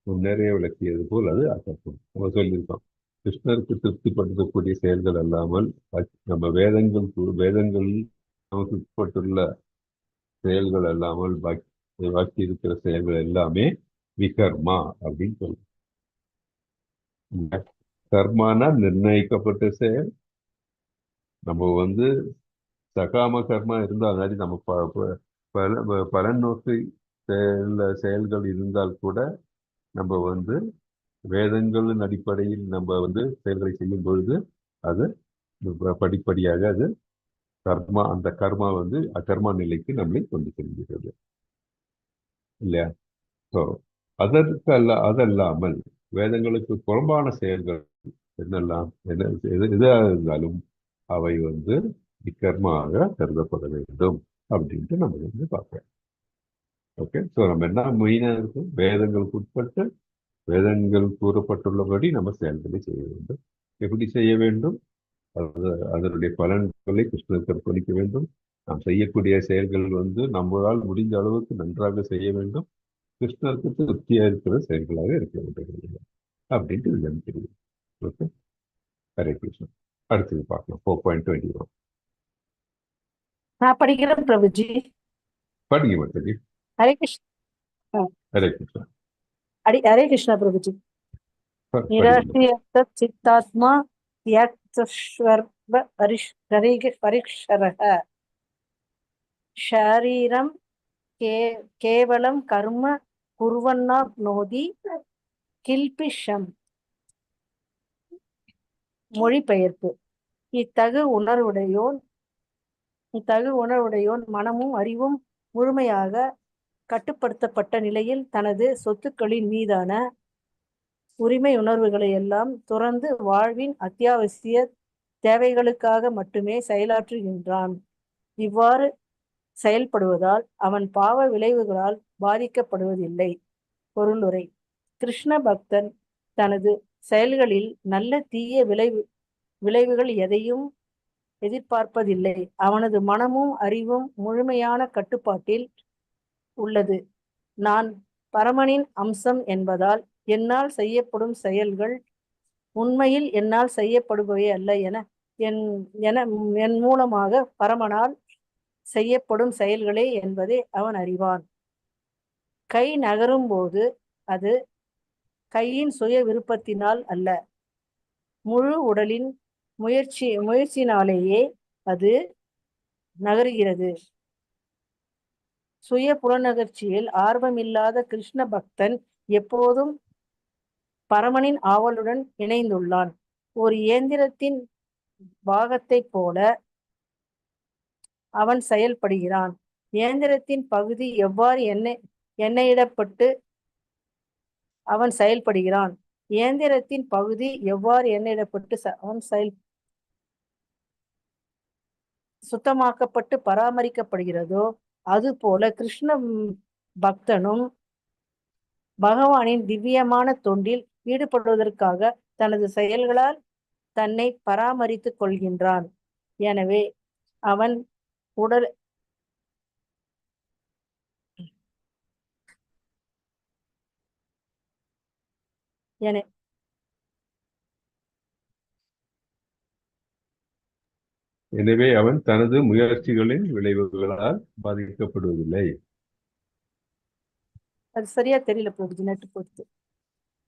முன்னரே விளக்கியது போல் அது அகற்றும். நம்ம சொல்லியிருக்கோம், கிருஷ்ணருக்கு திருப்திப்படுத்தக்கூடிய செயல்கள் அல்லாமல் நம்ம வேதங்களில் நமக்கு உட்பட்டுள்ள செயல்கள் அல்லாமல் பாக்கி இருக்கிற செயல்கள் எல்லாமே விகர்மா அப்படின்னு சொல்லுவோம். கர்மானா நிர்ணயிக்கப்பட்ட செயல். நம்ம வந்து சகாம கர்மா இருந்தால் நம்ம பலன் நோக்கி செயல்கள் இருந்தால் கூட நம்ம வந்து வேதங்களின் அடிப்படையில் நம்ம வந்து செயல்களை செய்யும் பொழுது அது படிப்படியாக அது அந்த கர்மா வந்து அகர்மா நிலைக்கு நம்மளை கொண்டு செல்கிறது இல்லையா? ஸோ அதல்லாமல் வேதங்களுக்கு புறம்பான செயல்கள் என்னெல்லாம் எதாக இருந்தாலும் அவை வந்து விகர்மாக கருதப்பட வேண்டும் அப்படின்ட்டு நம்ம வந்து பார்க்கலாம். ஓகே, ஸோ நம்ம என்ன மெயினாக இருக்கும், வேதங்களுக்கு உட்பட்டு வேதங்கள் கூறப்பட்டுள்ளபடி நம்ம செயல்களை செய்ய வேண்டும். எப்படி செய்ய வேண்டும்? அதனுடைய பலன்களை கிருஷ்ணருக்கு அர்ப்பணிக்க வேண்டும். நாம் செய்யக்கூடிய செயல்கள் வந்து நம்மளால் முடிந்த அளவுக்கு நன்றாக செய்ய வேண்டும். கிருஷ்ணருக்கு திருப்தியா இருக்கிற செயல்களாக இருக்க வேண்டும் அப்படின்ட்டு இது தெரியும். ஓகே, ஹரே கிருஷ்ணன். அடுத்தது பார்க்கலாம் 4.21. நான் படிக்கிறேன் பிரபுஜி. படிங்க மாதாஜி. ஹரே கிருஷ்ணா. ஹரே கிருஷ்ணா. ஹரே கிருஷ்ணா பிரபுஜி. நிராஷ்டிய சித்தாத்மா யக்ஷர்வ பரிக்ஷரஹ ஷரீரம் கேவலம் கர்ம குர்வன்னாப்னோதி கில்பிஷம். மொழிபெயர்ப்பு. இத்தகு உணர்வுடையோன் மனமும் அறிவும் முழுமையாக கட்டுப்படுத்தப்பட்ட நிலையில் தனது சொத்துக்களின் மீதான உரிமை உணர்வுகளை எல்லாம் துறந்து வாழ்வின் அத்தியாவசிய தேவைகளுக்காக மட்டுமே செயலாற்றுகின்றான். இவ்வாறு செயல்படுவதால் அவன் பாவ விளைவுகளால் பாதிக்கப்படுவதில்லை. பொருளுரை. கிருஷ்ண பக்தன் தனது செயல்களில் நல்ல தீய விளைவுகள் எதையும் எதிர்பார்ப்பதில்லை. அவனது மனமும் அறிவும் முழுமையான கட்டுப்பாட்டில் உள்ளது. நான் பரமனின் அம்சம் என்பதால் என்னால் செய்யப்படும் செயல்கள் உண்மையில் என்னால் செய்யப்படுபவை அல்ல என் மூலமாக பரமனால் செய்யப்படும் செயல்களே என்பதை அவன் அறிவான். கை நகரும் போது அது கையின் சுய விருப்பத்தினால் அல்ல, முழு உடலின் முயற்சியினாலேயே அது நகருகிறது. சுய புலநகர்ச்சியில் ஆர்வமில்லாத கிருஷ்ண பக்தன் எப்போதும் பரமனின் ஆவலுடன் இணைந்துள்ளான். ஒரு இயந்திரத்தின் பாகத்தைப் போல அவன் செயல்படுகிறான். இயந்திரத்தின் பகுதி எவ்வாறு எண்ணெயிடப்பட்டு அவன் செயல்படுகிறான். இயந்திரத்தின் பகுதி எவ்வாறு எண்ணெயிடப்பட்டு அவன் சுத்தமாக்கப்பட்டு பராமரிக்கப்படுகிறதோ அதுபோல கிருஷ்ண பக்தனும் பகவானின் திவ்யமான தொண்டில் ஈடுபடுவதற்காக தனது செயல்களால் தன்னை பராமரித்துக் கொள்கின்றான். எனவே அவன் எனவே அவன் தனது முயற்சிகளின் விளைவுகளால் பாதிக்கப்படுவதில்லை. அது சரியா தெரியல பிரபுஜி, நெட்டு போட்டு.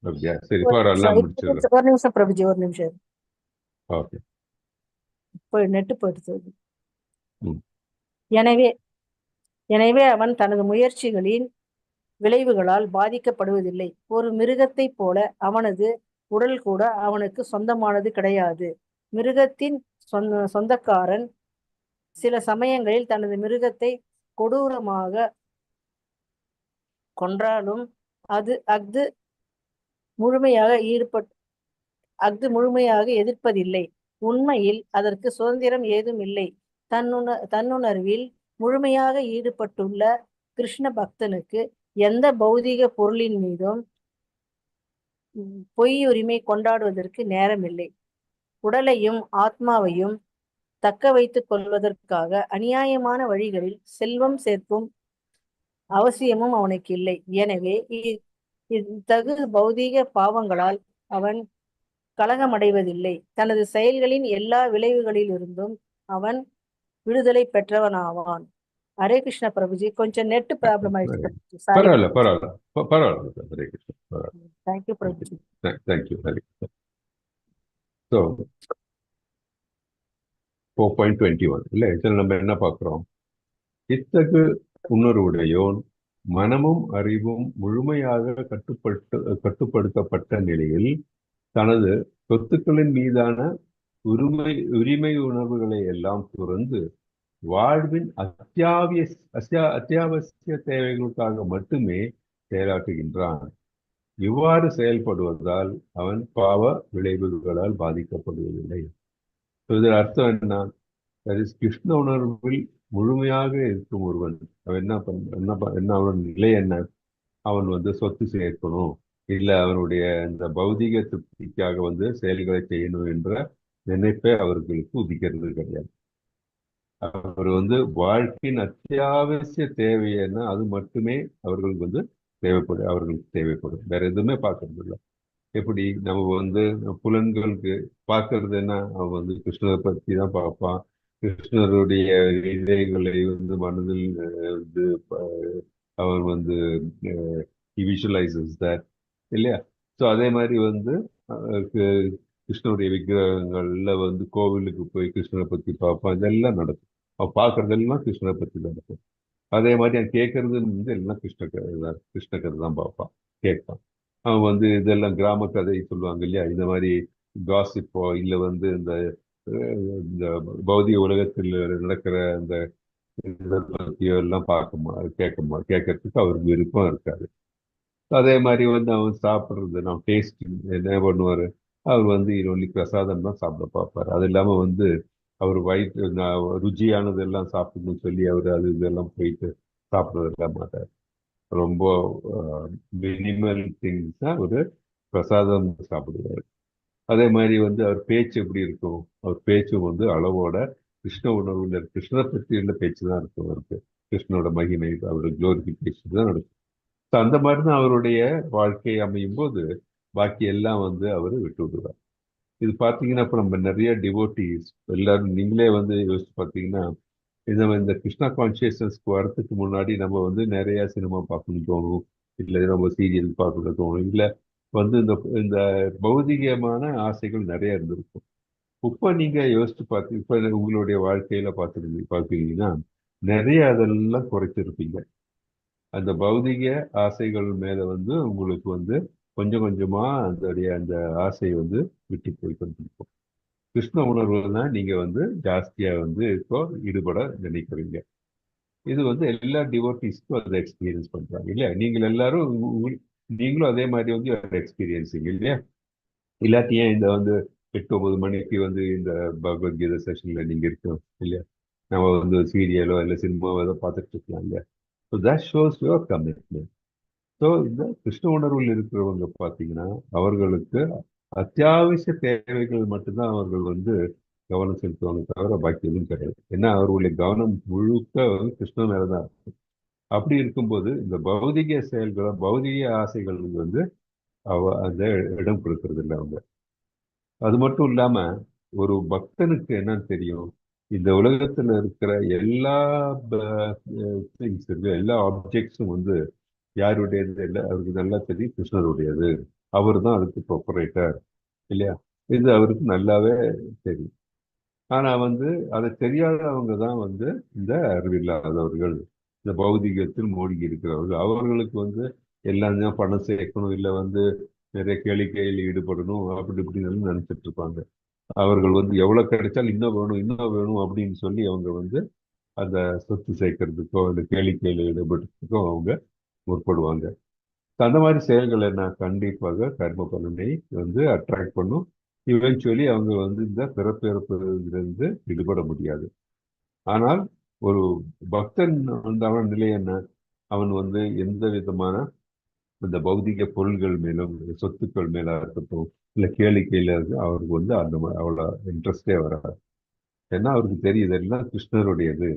அப்படியா? சரி, எல்லாம் முடிச்சிடலாம். ஒரு நிமிஷம் பிரபுஜி, ஒரு நிமிஷம். ஓகே, நெட்டு போயிடுச்சு. எனவே அவன் தனது முயற்சிகளின் விளைவுகளால் பாதிக்கப்படுவதில்லை. ஒரு மிருகத்தை போல அவனது உடல் கூட அவனுக்கு சொந்தமானது கிடையாது. மிருகத்தின் சொந்தக்காரன் சில சமயங்களில் தனது மிருகத்தை கொடூரமாக கொன்றாலும் அஃது முழுமையாக எதிர்ப்பதில்லை. உண்மையில் அதற்கு சுதந்திரம் ஏதும் இல்லை. தன்னுணர்வில் முழுமையாக ஈடுபட்டுள்ள கிருஷ்ண பக்தனுக்கு எந்த பௌதிக பொருளின் மீதும் பொய்யுரிமை கொண்டாடுவதற்கு நேரமில்லை. உடலையும் ஆத்மாவையும் தக்க வைத்துக் கொள்வதற்காக அநியாயமான வழிகளில் செல்வம் சேர்க்கும் அவசியமும் அவனுக்கு இல்லை. எனவே இத்தகு பௌதீக பாவங்களால் அவன் கலகமடைவதில்லை. தனது செயல்களின் எல்லா விளைவுகளிலிருந்தும் அவன் விடுதலை பெற்றவனாவான். ஹரே கிருஷ்ணா பிரபுஜி, கொஞ்சம் நெட் ப்ராப்ளம் ஆயிடுச்சு. Thank you Prabhuji. Thank you. Hare Krishna. So 4.21 இல்லை, இதில் நம்ம என்ன பார்க்குறோம்? இத்தகு உணர்வுடையோன் மனமும் அறிவும் முழுமையாக கட்டுப்படுத்தப்பட்ட நிலையில் தனது சொத்துக்களின் மீதான உரிமை உணர்வுகளை எல்லாம் துறந்து வாழ்வின் அத்தியாவசிய தேவைகளுக்காக மட்டுமே செயலாற்றுகின்றான். இவ்வாறு செயல்படுவதால் அவன் பாவ விளைவுகளால் பாதிக்கப்படுவதில்லை. இதன் அர்த்தம் என்ன? கிருஷ்ண உணர்வில் முழுமையாக இருக்கும் ஒருவன் அவன் என்ன அவனோட நிலை என்ன? அவன் சொத்து சேர்க்கணும், இல்ல அவனுடைய இந்த பௌதிக திருப்திக்காக செயல்களை செய்யணும் என்ற நினைப்பே அவர்களுக்கு உதிக்கிறது கிடையாது. அவர் வாழ்க்கையின் அத்தியாவசிய தேவை என்ன, அது மட்டுமே அவர்களுக்கு தேவைப்படும். வேற எதுவுமே பார்க்கறது இல்லை. எப்படி நம்ம புலன்களுக்கு பார்க்கறது என்ன? அவன் கிருஷ்ணரை பத்தி தான் பார்ப்பான். கிருஷ்ணருடைய இதயங்களை மனதில் அவர் விஷுவலைசஸ் தட் இல்லையா? ஸோ அதே மாதிரி கிருஷ்ணருடைய விக்கிரகங்கள்ல கோவிலுக்கு போய் கிருஷ்ணரை பத்தி பார்ப்பான். இதெல்லாம் நடக்கும். அவன் பார்க்கறதெல்லாம் கிருஷ்ணரை பத்தி தான் நடக்கும். அதே மாதிரி அவன் கேட்கறது எல்லாம் கிருஷ்ண கதை தான் பார்ப்பான், கேட்பான். அவன் இதெல்லாம் கிராம கதை சொல்லுவாங்க இல்லையா, இந்த மாதிரி காசிப்போ இல்லை இந்த பௌதிக உலகத்தில் நடக்கிற அந்த இதை பற்றியோ எல்லாம் கேட்கறதுக்கு அவருக்கு விருப்பம் இருக்காது. அதே மாதிரி அவன் சாப்பிட்றது நான் டேஸ்ட் என்ன பண்ணுவார், அவர் ஒன்லி பிரசாதம் தான் சாப்பிட பார்ப்பார். அது இல்லாமல் அவர் வயிற்று ருச்சியானதெல்லாம் சாப்பிடணும்னு சொல்லி அவர் அது இதெல்லாம் போயிட்டு சாப்பிட்றதெல்லாம் மாட்டார். ரொம்ப மினிமல் திங்ஸ் தான் ஒரு பிரசாதம் சாப்பிடுவார். அதே மாதிரி அவர் பேச்சு எப்படி இருக்கும்? அவர் பேச்சும் அளவோட கிருஷ்ண உணர்வுல கிருஷ்ணரை பற்றியுள்ள பேச்சு தான் இருக்கும். அவருக்கு கிருஷ்ணனோட மகிமை, அவருடைய குளோரிஃபிகேஷன் தான் நடக்கும். ஸோ அந்த மாதிரி தான் அவருடைய வாழ்க்கை அமையும் போது பாக்கி எல்லாம் அவர் விட்டு விடுவார். இது பார்த்தீங்கன்னா இப்போ நம்ம நிறைய டிவோட்டிஸ் எல்லாரும் நீங்களே யோசிச்சு பார்த்தீங்கன்னா இந்த கிருஷ்ணா கான்சியஸ்னஸ்க்கு வரத்துக்கு முன்னாடி நம்ம நிறைய சினிமா பார்க்கணும்னு தோணும், இல்லை நம்ம சீரியல் பார்க்கணும்னு தோணும், இல்லை இந்த பௌதிகமான ஆசைகள் நிறைய இருந்திருக்கும். இப்போ நீங்க யோசிச்சு இப்ப உங்களுடைய வாழ்க்கையில பார்த்துருக்கீங்கன்னா நிறைய அதெல்லாம் குறைச்சிருப்பீங்க. அந்த பௌதிக ஆசைகள் மேல உங்களுக்கு கொஞ்சம் கொஞ்சமா அந்த ஆசை விட்டு போய் கொண்டிருக்கும். கிருஷ்ண உணர்வுனா நீங்க ஜாஸ்தியா இப்போ ஈடுபட நினைக்கிறீங்க. இது எல்லா டிவோட்டிஸ்க்கும் அதை எக்ஸ்பீரியன்ஸ் பண்றாங்க இல்லையா? நீங்கள் எல்லாரும் நீங்களும் அதே மாதிரி எக்ஸ்பீரியன்ஸிங் இல்லையா? இல்லாட்டி ஏன் இந்த 8-9 மணிக்கு இந்த பகவத்கீதை செஷன்ல நீங்க இருக்கோம் இல்லையா? நம்ம சீரியலோ இல்லை சினிமாவோ ஏதோ பார்த்துட்டு இருக்கலாம் இல்லையா? So that shows your commitment. So இந்த கிருஷ்ண உணர்வில் இருக்கிறவங்க பார்த்தீங்கன்னா அவர்களுக்கு அத்தியாவசிய தேவைகள் மட்டும்தான் அவர்கள் கவனம் செலுத்துவாங்க, தவிர பாக்கி எதுவும் கிடையாது. ஏன்னா அவர்களுடைய கவனம் முழுக்க கிருஷ்ண மேல தான் இருக்கும். அப்படி இருக்கும்போது இந்த பௌதிக செயல்களை பௌதிக ஆசைகளுக்கு அந்த இடம் கொடுக்கறது இல்லை அவங்க. அது மட்டும் இல்லாம ஒரு பக்தனுக்கு என்னன்னு தெரியும், இந்த உலகத்துல இருக்கிற எல்லா திங்ஸ் இருக்கு, எல்லா ஆப்ஜெக்ட்ஸும் யாருடையது இல்லை, அவருக்கு நல்லா தெரியும் கிருஷ்ணருடையது. அவர் தான் அதுக்கு ப்ரொப்பரேட்டர் இல்லையா? இது அவருக்கு நல்லாவே தெரியும். ஆனா அதை தெரியாதவங்க தான் இந்த அறிவில்லாதவர்கள், இந்த பௌதிகத்தில் மூழ்கி இருக்கிறவர்கள். அவர்களுக்கு எல்லாம் பணம் சேர்க்கணும், இல்லை நிறைய கேளிக்கையில் ஈடுபடணும், அப்படி இப்படின்னு நினைச்சிட்டு இருப்பாங்க. அவர்கள் எவ்வளவு கிடைச்சாலும் இன்னும் வேணும் அப்படின்னு சொல்லி அவங்க அந்த சொத்து சேர்க்கறதுக்கோ இல்லை கேளிக்கையில் ஈடுபடுறதுக்கோ அவங்க முற்படுவாங்க. அந்த மாதிரி செயல்கள் என்ன கண்டிப்பாக கர்ம பலனை அட்ராக்ட் பண்ணும். இவென்ச்சுவலி அவங்க இந்த பிறப்பிறப்பிலிருந்து விடுபட முடியாது. ஆனால் ஒரு பக்தன் அவன் நிலை என்ன? அவன் எந்த விதமான இந்த பௌதிக பொருள்கள் மேலும் சொத்துக்கள் மேல இருக்கட்டும் இல்லை கேளிக்கையில அவருக்கு அந்த அவ்வளோ இன்ட்ரெஸ்டே வராது. ஏன்னா அவருக்கு தெரியுது எல்லாம் கிருஷ்ணருடையது,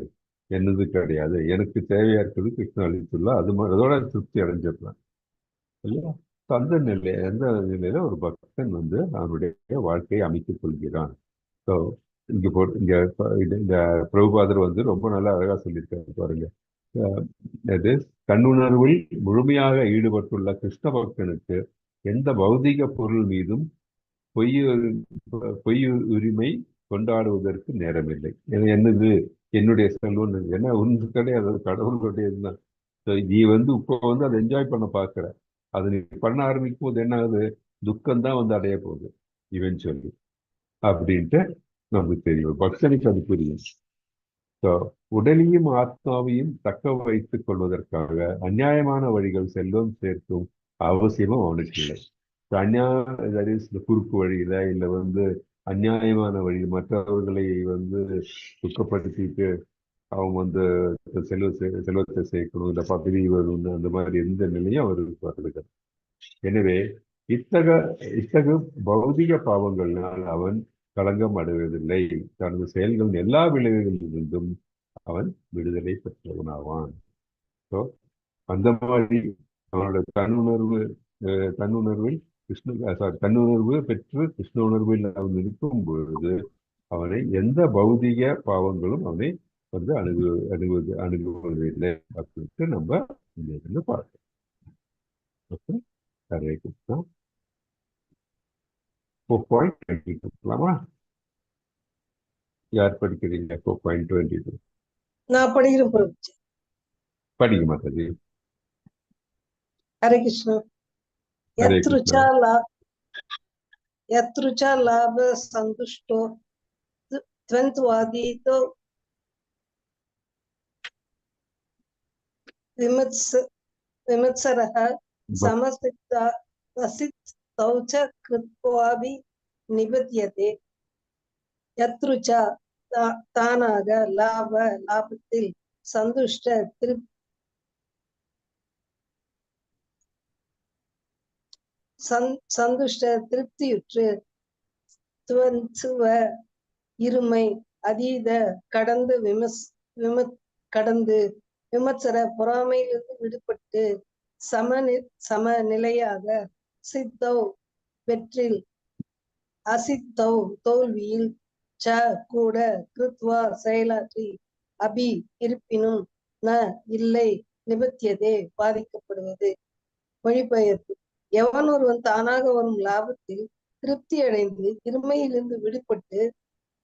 என்னது கிடையாது, எனக்கு தேவையா இருக்கிறது கிருஷ்ணன் அளித்துள்ள அதோட திருப்தி அடைஞ்சிடலாம் இல்லையா? அந்த நிலையில ஒரு பக்தன் அவனுடைய வாழ்க்கையை அமைத்துக் கொள்கிறான். ஸோ இந்த பிரபுபாதர் ரொம்ப நல்லா அழகா சொல்லியிருக்காரு பாருங்க. அது கண்ணுணர்வில் முழுமையாக ஈடுபட்டுள்ள கிருஷ்ண பக்தனுக்கு எந்த பௌதிக பொருள் மீதும் பொய் உரிமை கொண்டாடுவதற்கு நேரமில்லை. என்னது என்னுடைய செல்வம், ஏன்னா ஒன்று கிடையாது, அது கடவுளுடையதுதான். நீ இப்போ அதை என்ஜாய் பண்ண பார்க்குற, அதை நீ பண்ண ஆரம்பிக்கும் போது என்ன ஆகுது, துக்கம்தான் அடைய போகுது இவென்ச்சுவலி அப்படின்ட்டு நமக்கு தெரியும். பக்தனுக்கு அது புரியும். ஸோ உடலையும் ஆத்மாவையும் தக்க வைத்துக் கொள்வதற்காக அநியாயமான வழிகள் செல்வம் சேர்க்கும் அவசியமும் அவனுக்கு இல்லை. தட் இஸ் இந்த குறுக்கு வழியில இல்லை அநியாயமான வழி மற்றவர்களை துக்கப்படுத்திட்டு அவங்க செல்வத்தை சேர்க்கணும், இல்லை பதவி வேணும்னு அந்த மாதிரி எந்த நிலையும் அவருக்கு வருது. எனவே இத்தகு பௌதிக பாவங்களால் அவன் களங்கம் அடைவதில்லை. தனது செயல்களின் எல்லா விளைவுகளிலிருந்தும் அவன் விடுதலை பெற்றவனாவான். ஸோ அந்த மாதிரி அவனோட தன்னுணர்வில் தன்னுணர்வு பெற்று கிருஷ்ண உணர்வில் அவன் இருக்கும் பொழுது அவனை எந்த பௌதிக பாவங்களும் அவனை அணுகுவதில்லை அப்படின்ட்டு நம்ம இங்க பார்க்கிறோம். ஓகே, ஹரே கிருஷ்ணா. 4.22 பார்க்கலாமா? யார் படிக்கிறீங்க? 4.22 நான் படிக்கிறேன் பிரபுஜி. படிக்க மாட்டாது. ஹரே கிருஷ்ணா. ஹரே கிருஷ்ணா. யத்ருச்சா லாப சந்துஷ்டோ த்வந்த்வாதீதோ விமத்சரஹ சமசித்தா வசித்தௌ ச கிருத்வாபி நிபத்யதே. யத்ருச்சா தானாக லாபத்தில் சந்துஷ்ட திருப்தியுற்று துவந்துவ இருமை அதீத கடந்து விமத்சர பொறாமையிலிருந்து விடுபட்டு சமநிலையாக சித்தௌ வெற்றில் அசித்தௌ தோல்வியில் ச கூட கிருத்வா செயலாற்றி அபி இருப்பினும் ந இல்லை நிபத்தியதே பாதிக்கப்படுவது. மொழிபெயர்ப்பு: எவன் ஒருவன் தானாக வரும் லாபத்தில் திருப்தி அடைந்து இருமையிலிருந்து விடுபட்டு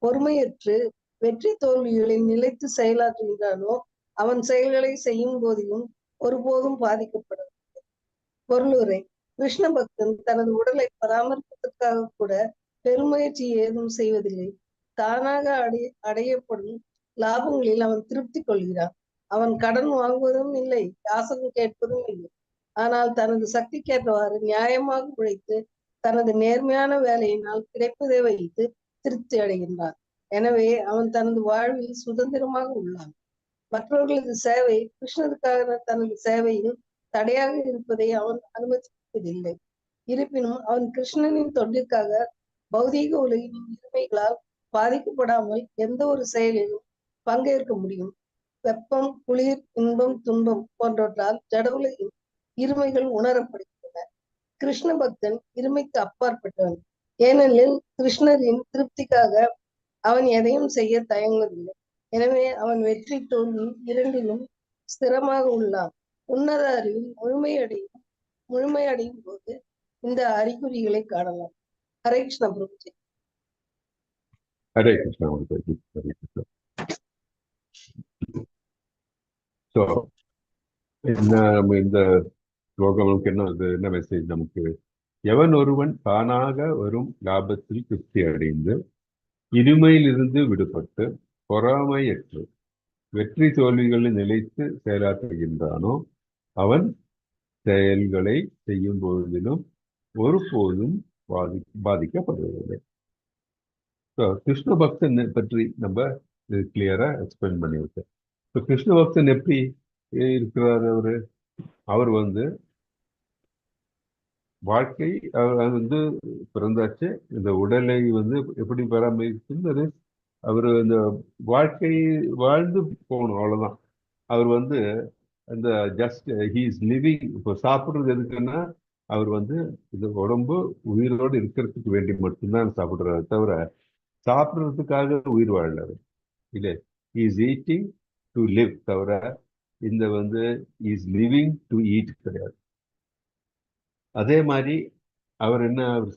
பொறுமையற்று வெற்றி தோல்விகளில் நிலைத்து செயலாற்றுகின்றானோ அவன் செயல்களை செய்யும் போதிலும் ஒருபோதும் பாதிக்கப்படவில்லை. பொருளுரை: கிருஷ்ண பக்தன் தனது உடலை பராமரிப்பதற்காக கூட பெருமுயற்சி ஏதும் செய்வதில்லை. தானாக அடையப்படும் லாபங்களில் அவன் திருப்தி கொள்கிறான். அவன் கடன் வாங்குவதும் இல்லை, யாசகம் கேட்பதும் இல்லை. ஆனால் தனது சக்திக்கேற்றவாறு நியாயமாக உழைத்து தனது நேர்மையான வேலையினால் கிடைப்பதை வைத்து திருப்தி அடைகின்றான். எனவே அவன் தனது வாழ்வில் சுதந்திரமாக உள்ளான். மற்றவர்களது சேவை கிருஷ்ணருக்காக தனது சேவையில் தடையாக இருப்பதை அவன் அனுமதிப்பதில்லை. இருப்பினும் அவன் கிருஷ்ணனின் தொண்டிற்காக பௌதீக உலகின் இருமைகளால் பாதிக்கப்படாமல் எந்த ஒரு செயலிலும் பங்கேற்க முடியும். வெப்பம், குளிர், இன்பம், துன்பம் போன்றவற்றால் ஜட உலகின் இருமைகள் உணரப்படுகின்றன. கிருஷ்ண பக்தன் இருமைக்கு அப்பாற்பட்டவன். ஏனெனில் கிருஷ்ணரின் திருப்திக்காக அவன் எதையும் செய்ய தயங்குவதில்லை. எனவே அவன் வெற்றி தோல்வி இரண்டிலும் ஸ்திரமாக உள்ளான். உன்னத அறிவில் முழுமையடையும் போது இந்த அறிகுறிகளை காணலாம். ஹரே கிருஷ்ண பிரபுஜி. ஹரே கிருஷ்ணா. ஹரே கிருஷ்ணா. ஸோ நம்ம இந்த ஸ்லோகங்களுக்கு என்ன மெசேஜ் நமக்கு? எவன் ஒருவன் தானாக வரும் லாபத்தில் திருப்தி அடைந்து இருமையிலிருந்து விடுபட்டு பொறாமையற்று வெற்றி தோல்விகளில் நிலைத்து செயலாற்றுகின்றானோ அவன் செயல்களை செய்யும் பொழுதிலும் ஒருபோதும் பாதிக்கப்படுவதில்லை. கிருஷ்ண பக்தன் பற்றி நம்ம கிளியரா எக்ஸ்பிளைன் பண்ணியிருக்கேன். இப்போ கிருஷ்ண பக்தன் எப்படி இருக்கிறார்? அவர் வாழ்க்கை பிறந்தாச்சு. இந்த உடலை எப்படி பராமரிக்கிறது? அவர் இந்த வாழ்க்கை வாழ்ந்து போகணும், அவ்வளவுதான். அவர் அந்த ஜஸ்ட் ஹி இஸ் லிவிங். இப்போ சாப்பிட்றது எதுக்குன்னா அவர் இந்த உடம்பு உயிரோடு இருக்கிறதுக்கு வேண்டி மட்டும்தான் சாப்பிடுறாரு, தவிர சாப்பிட்றதுக்காக உயிர் வாழாரு இல்லை. இஸ் ஈட்டிங் டு லிவ், தவிர இந்த இஸ் லிவிங் டு ஈட் கிடையாது. அதே மாதிரி அவர்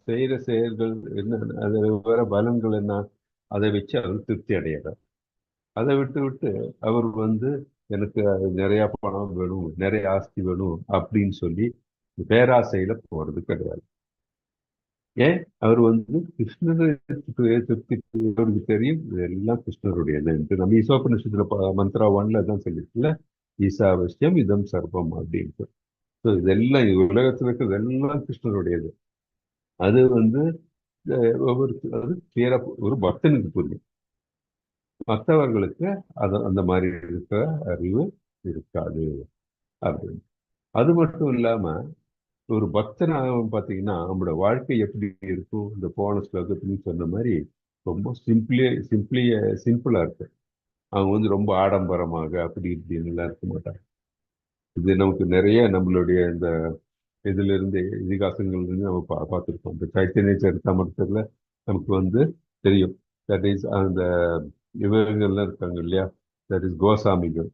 செய்யற செயல்கள் என்ன, அது வர பலன்கள் என்ன, அதை வச்சு அவர் திருப்தி அடைகிறார். அதை விட்டு அவர் எனக்கு நிறைய பணம் வேணும், நிறைய ஆஸ்தி வேணும் அப்படின்னு சொல்லி பேராசையில போறது கிடையாது. ஏன் அவர் வந்து கிருஷ்ணரை திருப்தி அவருக்கு தெரியும் இதெல்லாம் கிருஷ்ணருடையது என்று நம்ம ஈசோபனிஷத்துல மந்த்ரா 1ல தான் சொல்லிருக்குல்ல, ஈசாவசியம் இதம் சர்வம் அப்படின்ட்டு. ஸோ இதெல்லாம் உலகத்துல இருக்கிறது எல்லாம் கிருஷ்ணருடையது. அது வந்து ஒவ்வொரு அது கிளியரா ஒரு பக்தனுக்கு புரியும், மற்றவர்களுக்கு அது அந்த மாதிரி இருக்கிற அறிவு இருக்காது அப்படின்னு. அது மட்டும் இல்லாம ஒரு பக்தன் பார்த்தீங்கன்னா நம்மளோட வாழ்க்கை எப்படி இருக்கும், இந்த போன ஸ்லோகத்துலையும் சொன்ன மாதிரி ரொம்ப சிம்பிளா இருக்கு. அவங்க வந்து ரொம்ப ஆடம்பரமாக அப்படி இப்படின்னுலாம் இருக்க மாட்டாங்க. இது நமக்கு நிறைய நம்மளுடைய இந்த இதுல இருந்து இதிகாசங்கள்ல இருந்து நம்ம பார்த்துருக்கோம். இந்த சைத்தன்ய சரிதாமிரத்துல நமக்கு வந்து தெரியும். தட் இஸ் அந்த இவங்கள்லாம் இருக்காங்க இல்லையா, தட் இஸ் கோசாமிகள்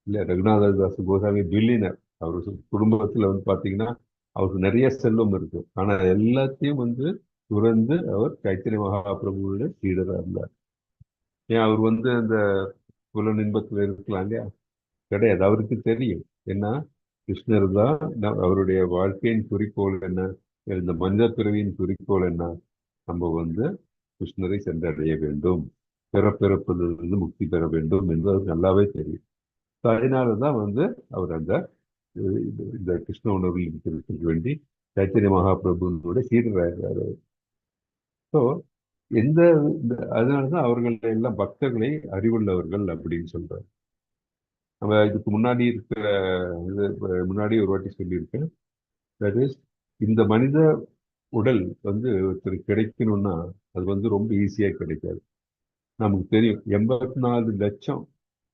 இல்லையா, ரகுநாததாஸ் கோசாமி பில்லியனர். அவர் குடும்பத்துல வந்து பாத்தீங்கன்னா அவருக்கு நிறைய செல்வம் இருக்கு, ஆனா எல்லாத்தையும் வந்து துறந்து அவர் சைத்தன்ய மகாபிரபுவோட சீடரா இருந்தார். ஏன் அவர் வந்து அந்த புலனின்பத்துல இருக்கலாம் இல்லையா, கிடையாது. அவருக்கு தெரியும் என்ன, கிருஷ்ணர் தான் அவருடைய வாழ்க்கையின் குறிக்கோள் என்ன, இந்த மனித பிறவியின் குறிக்கோள் என்ன, நம்ம வந்து கிருஷ்ணரை சென்றடைய வேண்டும், பிறப்பிறப்பிலிருந்து முக்தி பெற வேண்டும் என்று அவருக்கு நல்லாவே தெரியும். அதனாலதான் வந்து அவர் அந்த இந்த கிருஷ்ண உணர்வில் இருக்கிறதுக்கு வேண்டி சைத்தன்ய மகாபிரபுவோட சீடராகிறாரு. ஸோ எந்த அதனாலதான் அவர்கள் எல்லாம் பக்தர்களை அறிவுள்ளவர்கள் அப்படின்னு சொல்றாரு. நம்ம இதுக்கு முன்னாடி இருக்கிற இது முன்னாடி ஒரு வாட்டி சொல்லியிருக்கேன். தட் இஸ் இந்த மனித உடல் வந்து ஒருத்தர் கிடைக்கணும்னா அது வந்து ரொம்ப ஈஸியா கிடைக்காது. நமக்கு தெரியும் 84 லட்சம்